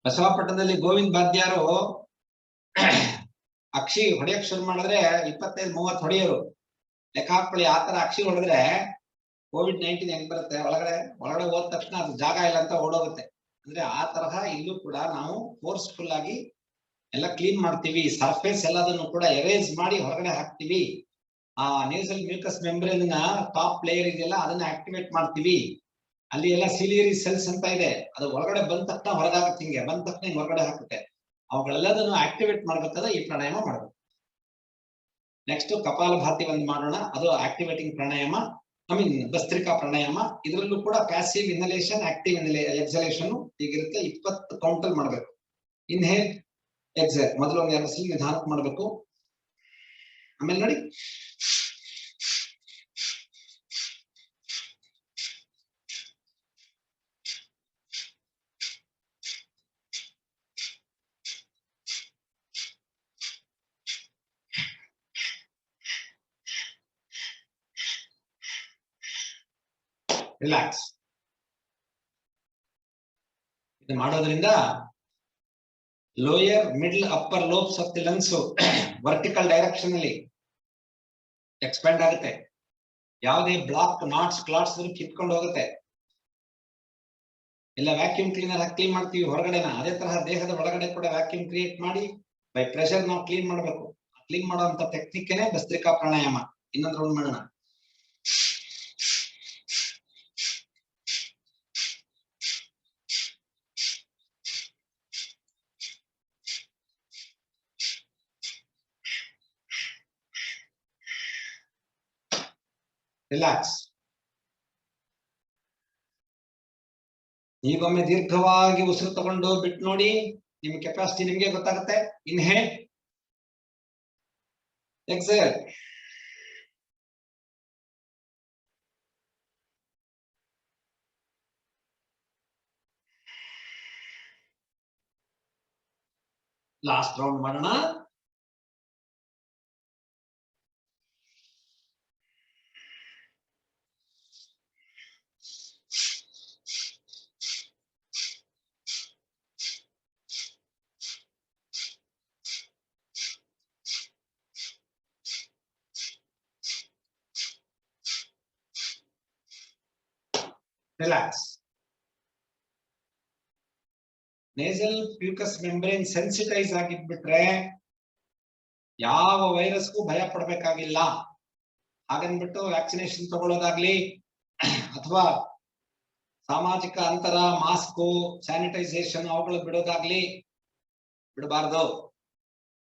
ಬಸವಾಪಟ್ಟಣದಲ್ಲಿ ಗೋವಿಂದ ಬಾದ್ಯಾರು ಅಕ್ಷಿ ಹೊಡೆಯಕ್ ಶುರು ಮಾಡಿದ್ರೆ 25-30 ಹೊಡೆಯೋರು. ಲೆಕ್ಕ ಹಾಕೊಳ್ಳಿ. ಆತರ ಅಕ್ಷಿ ಹೊಡೆದ್ರೆ COVID-19 ಹೆಂಗ್ ಬರುತ್ತೆ? ಒಳಗಡೆ ಹೋದ ತಕ್ಷಣ ಅದು ಜಾಗ ಇಲ್ಲ ಅಂತ ಓಡೋಗುತ್ತೆ. ಅಂದ್ರೆ ಆ ತರಹ ಇಲ್ಲೂ ಕೂಡ ನಾವು ಫೋರ್ಸ್ಫುಲ್ ಆಗಿ ಎಲ್ಲ ಕ್ಲೀನ್ ಮಾಡ್ತೀವಿ. ಸರ್ಫೇಸ್ ಎಲ್ಲದನ್ನು ಕೂಡ ಎರೇಸ್ ಮಾಡಿ ಹೊರಗಡೆ ಹಾಕ್ತಿವಿ. ಆ nasal mucus membrane top layer ಇದೆಯಲ್ಲ, ಅದನ್ನ ಆಕ್ಟಿವೇಟ್ ಮಾಡ್ತೀವಿ. ಅಲ್ಲಿ ಎಲ್ಲ ಸಿಲಿಯರಿ ಸೆಲ್ಸ್ ಅಂತ ಇದೆ, ಅದು ಹೊರಗಡೆ ಬಂದ ತಕ್ಷಣ ಹೊರಗಾಗುತ್ತೆ. ಹಿಂಗೆ ಬಂದ ತಕ್ಷಣ ಹೊರಗಡೆ ಹಾಕುತ್ತೆ. ಅವುಗಳೆಲ್ಲದನ್ನು ಆಕ್ಟಿವೇಟ್ ಮಾಡ್ಬೇಕಾದ್ರೆ ಈ ಪ್ರಾಣಾಯಾಮ ಮಾಡಬೇಕು. ನೆಕ್ಸ್ಟ್ ಕಪಾಲಭಾತಿ ಒಂದು ಮಾಡೋಣ. ಅದು ಆಕ್ಟಿವೇಟಿಂಗ್ ಪ್ರಾಣಾಯಾಮ, ಭಸ್ತ್ರಿಕಾ ಪ್ರಾಣಾಯಾಮ. ಇದರಲ್ಲೂ ಕೂಡ ಪ್ಯಾಸಿವ್ ಇನ್ಹಲೇಷನ್, ಆಕ್ಟಿವ್ ಎಕ್ಸಲೇಷನ್ ಹೀಗಿರುತ್ತೆ. 20 ಕೌಂಟ್ ಅಲ್ಲಿ ಮಾಡ್ಬೇಕು. Inhale exhale. ಮೊದಲು ಒಂದು 2 ಸಲ ನಿಧಾನಕ್ಕೆ ಮಾಡಬೇಕು. ಆಮೇಲೆ ನೋಡಿ, ರಿಲ್ಯಾಕ್ಸ್. ಇದು ಮಾಡೋದ್ರಿಂದ lower middle upper lobes of the lungs vertical direction ಅಲ್ಲಿ ಎಕ್ಸ್ಪ್ಯಾಂಡ್ ಆಗುತ್ತೆ. ಯಾವುದೇ ಬ್ಲಾಕ್ ನಾಟ್ಸ್ ಕ್ಲಾಟ್ಸ್ ಕಿತ್ಕೊಂಡು ಹೋಗುತ್ತೆ. ಎಲ್ಲ ವ್ಯಾಕ್ಯೂಮ್ ಕ್ಲೀನರ್ ಹಾಕಿ ಕ್ಲೀನ್ ಮಾಡ್ತೀವಿ ಹೊರಗಡೆನ, ಅದೇ ತರಹ ದೇಹದ ಒಳಗಡೆ ಕೂಡ ವ್ಯಾಕ್ಯೂಮ್ ಕ್ರಿಯೇಟ್ ಮಾಡಿ ಬೈ ಪ್ರೆಷರ್ ನಾವು ಕ್ಲೀನ್ ಮಾಡಬೇಕು. ಕ್ಲೀನ್ ಮಾಡುವಂತ ಟೆಕ್ನಿಕ್ನೇ ಭಸ್ತ್ರಿಕಾ ಪ್ರಾಣಾಯಾಮ. ಇನ್ನೊಂದು ರೌಂಡ್ ಮಾಡೋಣ. ರಿಲ್ಯಾಕ್ಸ್. ಈಗೊಮ್ಮೆ ದೀರ್ಘವಾಗಿ ಉಸಿರು ತಗೊಂಡು ಬಿಟ್ಟು ನೋಡಿ, ನಿಮ್ ಕೆಪಾಸಿಟಿ ನಿಮ್ಗೆ ಗೊತ್ತಾಗುತ್ತೆ. Inhale exhale. ಲಾಸ್ಟ್ ರೌಂಡ್ ಮಾಡೋಣ. ರಿಲ್ಯಾಕ್ಸ್. ನೇಸಲ್ ಪ್ಯೂಕಸ್ ಮೆಂಬ್ರೇನ್ ಸೆನ್ಸಿಟೈಸ್ ಆಗಿದ್ಬಿಟ್ರೆ ಯಾವ ವೈರಸ್ಗೂ ಭಯ ಪಡಬೇಕಾಗಿಲ್ಲ. ಹಾಗನ್ಬಿಟ್ಟು ವ್ಯಾಕ್ಸಿನೇಷನ್ ತಗೊಳ್ಳೋದಾಗ್ಲಿ ಅಥವಾ ಸಾಮಾಜಿಕ ಅಂತರ, ಮಾಸ್ಕು, ಸ್ಯಾನಿಟೈಸೇಷನ್ ಅವುಗಳು ಬಿಡೋದಾಗ್ಲಿ ಬಿಡಬಾರ್ದು.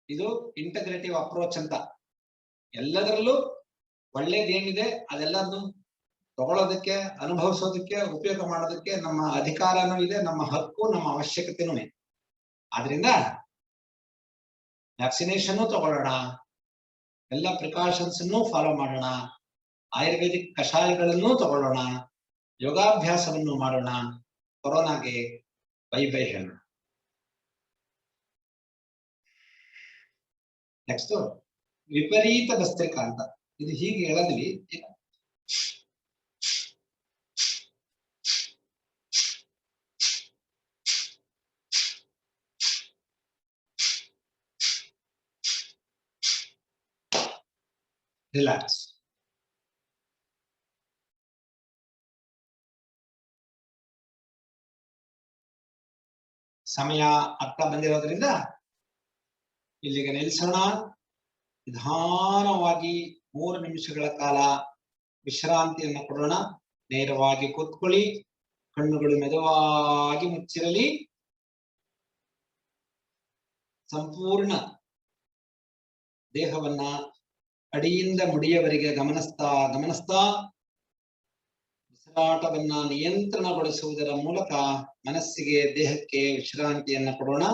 ಇದು ಇಂಟಗ್ರೇಟಿವ್ ಅಪ್ರೋಚ್ ಅಂತ. ಎಲ್ಲದರಲ್ಲೂ ಒಳ್ಳೇದೇನಿದೆ ಅದೆಲ್ಲದನ್ನು ತಗೊಳ್ಳೋದಕ್ಕೆ, ಅನುಭವಿಸೋದಕ್ಕೆ, ಉಪಯೋಗ ಮಾಡೋದಕ್ಕೆ ನಮ್ಮ ಅಧಿಕಾರನೂ ಇದೆ, ನಮ್ಮ ಹಕ್ಕು, ನಮ್ಮ ಅವಶ್ಯಕತೆನೂ ಇದೆ. ಆದ್ರಿಂದ ವ್ಯಾಕ್ಸಿನೇಷನ್ ತಗೊಳ್ಳೋಣ, ಎಲ್ಲ ಪ್ರಿಕಾಷನ್ಸ್ ಫಾಲೋ ಮಾಡೋಣ, ಆಯುರ್ವೇದಿಕ್ ಕಷಾಯಗಳನ್ನು ತಗೊಳ್ಳೋಣ, ಯೋಗಾಭ್ಯಾಸವನ್ನು ಮಾಡೋಣ, ಕೊರೋನಾಗೆ ಬೈ ಬೈ ಹೇಳೋಣ. ನೆಕ್ಸ್ಟ್ ವಿಪರೀತ ಭಸ್ತ್ರಿಕಾ ಅಂತ. ಇದು ಹೀಗೆ ಹೇಳಿದ್ವಿ. ರಿಲ್ಯಾಕ್ಸ್. ಸಮಯ ಆಗ್ತಾ ಬಂದಿರೋದ್ರಿಂದ ಇಲ್ಲಿಗೆ ನಿಲ್ಲಿಸೋಣ. ನಿಧಾನವಾಗಿ 3 ನಿಮಿಷಗಳ ಕಾಲ ವಿಶ್ರಾಂತಿಯನ್ನು ಕೊಡೋಣ. ನೇರವಾಗಿ ಕೂತ್ಕೊಳ್ಳಿ, ಕಣ್ಣುಗಳು ಮೆದುವಾಗಿ ಮುಚ್ಚಿರಲಿ. ಸಂಪೂರ್ಣ ದೇಹವನ್ನ ಅಡಿಯಿಂದ ಮುಡಿಯವರೆಗೆ ಗಮನಿಸ್ತಾ ಉಸಿರಾಟವನ್ನ ನಿಯಂತ್ರಣಗೊಳಿಸುವುದರ ಮೂಲಕ ಮನಸ್ಸಿಗೆ, ದೇಹಕ್ಕೆ ವಿಶ್ರಾಂತಿಯನ್ನ ಕೊಡೋಣ.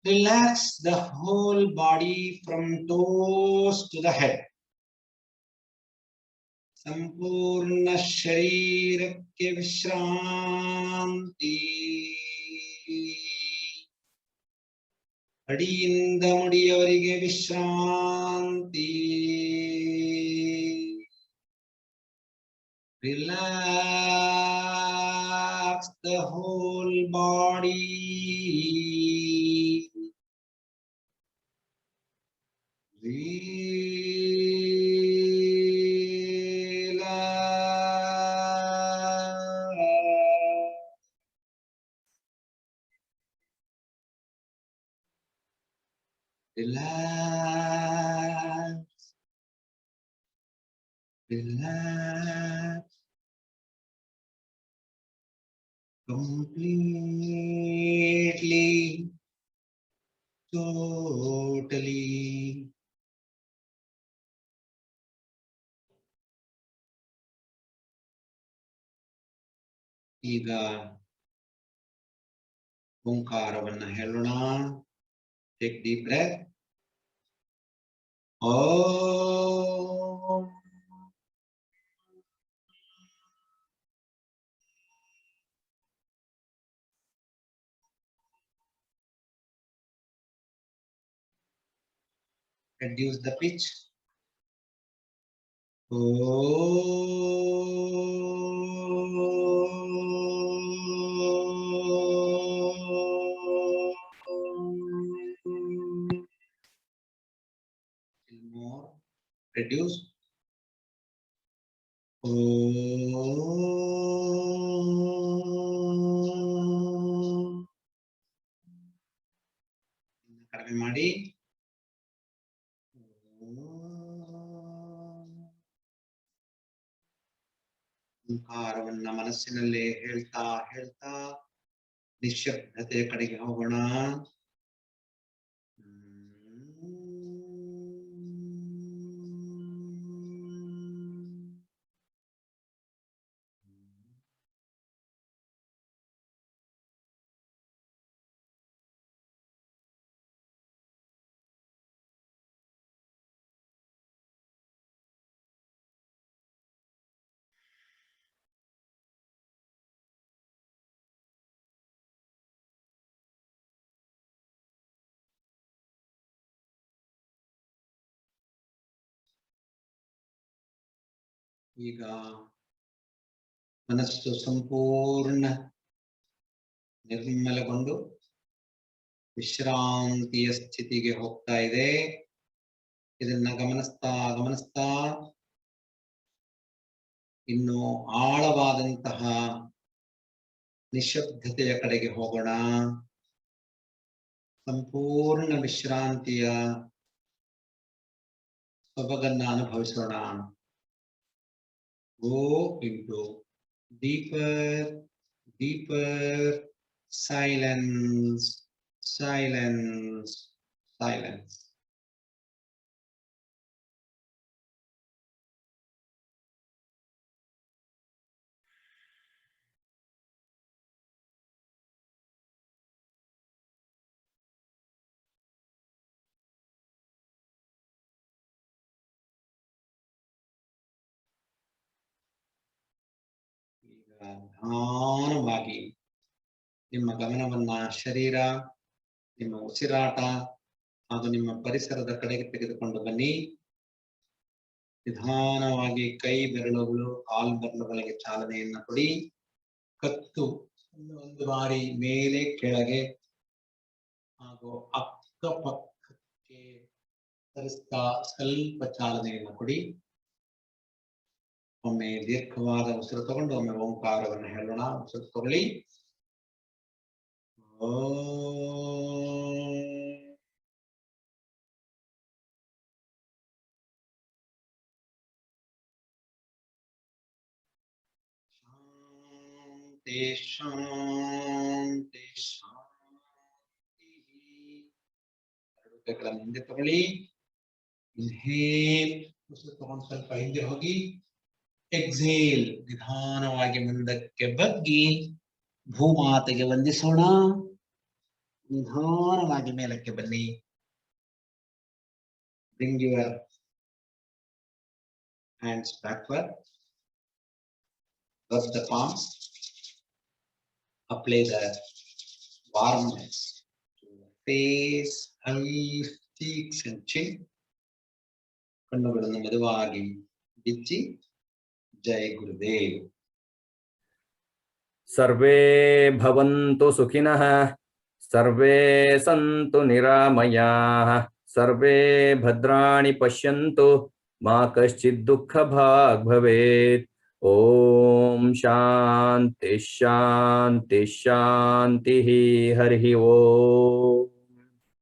Relax the whole body from toes to the head. ಸಂಪೂರ್ಣ ಶರೀರಕ್ಕೆ ವಿಶ್ರಾಂತಿ. ಅಡಿಯಿಂದ ಮುಡಿಯವರೆಗೆ ವಿಶ್ರಾಂತಿ. Relax the whole body. Relax. Relax. Completely. Totally. ಈಗ ಓಂಕಾರವನ್ನ ಹೇಳೋಣ. Take deep breath. Om. Reduce the pitch. Still more. Reduce. ಕಡಿಮೆ ಮಾಡಿ. ಓಂಕಾರವನ್ನ ಮನಸ್ಸಿನಲ್ಲೇ ಹೇಳ್ತಾ ಹೇಳ್ತಾ ನಿಶ್ಶಬ್ದತೆಯ ಕಡೆಗೆ ಹೋಗೋಣ. ಈಗ ಮನಸ್ಸು ಸಂಪೂರ್ಣ ನಿರ್ಮಲಗೊಂಡು ವಿಶ್ರಾಂತಿಯ ಸ್ಥಿತಿಗೆ ಹೋಗ್ತಾ ಇದೆ. ಇದನ್ನ ಗಮನಿಸ್ತಾ ಗಮನಿಸ್ತಾ ಇನ್ನು ಆಳವಾದಂತಹ ನಿಶ್ಶಬ್ದತೆಯ ಕಡೆಗೆ ಹೋಗೋಣ. ಸಂಪೂರ್ಣ ವಿಶ್ರಾಂತಿಯ ಸೊಬಗನ್ನ ಅನುಭವಿಸೋಣ. Go into deeper, deeper silence, silence, silence. ನಿಧಾನವಾಗಿ ನಿಮ್ಮ ಗಮನವನ್ನ ಶರೀರ, ನಿಮ್ಮ ಉಸಿರಾಟ ಹಾಗೂ ನಿಮ್ಮ ಪರಿಸರದ ಕಡೆಗೆ ತೆಗೆದುಕೊಂಡು ಬನ್ನಿ. ನಿಧಾನವಾಗಿ ಕೈ ಬೆರಳುಗಳು, ಕಾಲು ಬೆರಳುಗಳಿಗೆ ಚಾಲನೆಯನ್ನ ಕೊಡಿ. ಕತ್ತು ಒಂದು ಬಾರಿ ಮೇಲೆ ಕೆಳಗೆ ಹಾಗೂ ಅಕ್ಕಪಕ್ಕಕ್ಕೆ ಸರಿಸ್ತಾ ಸ್ವಲ್ಪ ಚಾಲನೆಯನ್ನು ಕೊಡಿ. ಒಮ್ಮೆ ದೀರ್ಘವಾದ ಉಸಿರು ತಗೊಂಡು ಒಮ್ಮೆ ಓಂಕಾರವನ್ನು ಹೇಳೋಣ. ಉಸಿರು ತಗೊಳ್ಳಿ. ಶಾಂತಿ ಶಾಂತಿ ಶಾಂತಿ. ಎರಡು ಕೈಗಳ ಮುಂದೆ ತಗೊಳ್ಳಿ. ಇನ್ಹೇಲ್. ಉಸಿರು ತಗೊಂಡು ಸ್ವಲ್ಪ ಹಿಂದೆ ಹೋಗಿ. ಎಕ್ಸೇಲ್. ನಿಧಾನವಾಗಿ ಮುಂದಕ್ಕೆ ಬಗ್ಗಿ ಭೂಮಾತೆಗೆ ವಂದಿಸೋಣ. ನಿಧಾನವಾಗಿ ಮೇಲಕ್ಕೆ ಬನ್ನಿ. Bring your hands backward. Rub the palms. Apply the warmness to the face, eyes, cheeks and chin. ಕಣ್ಣುಗಳನ್ನು ಮೆದುವಾಗಿ ಬಿಚ್ಚಿ. जय गुरुदेव. सर्वे भवन्तु सुखिनः, सर्वे सन्तु निरामयाः, सर्वे भद्राणि पश्यन्तु, मा कश्चित् दुःखभाग् भवेत्. ओम शान्ति शान्ति शान्तिः. हरिः ओम्.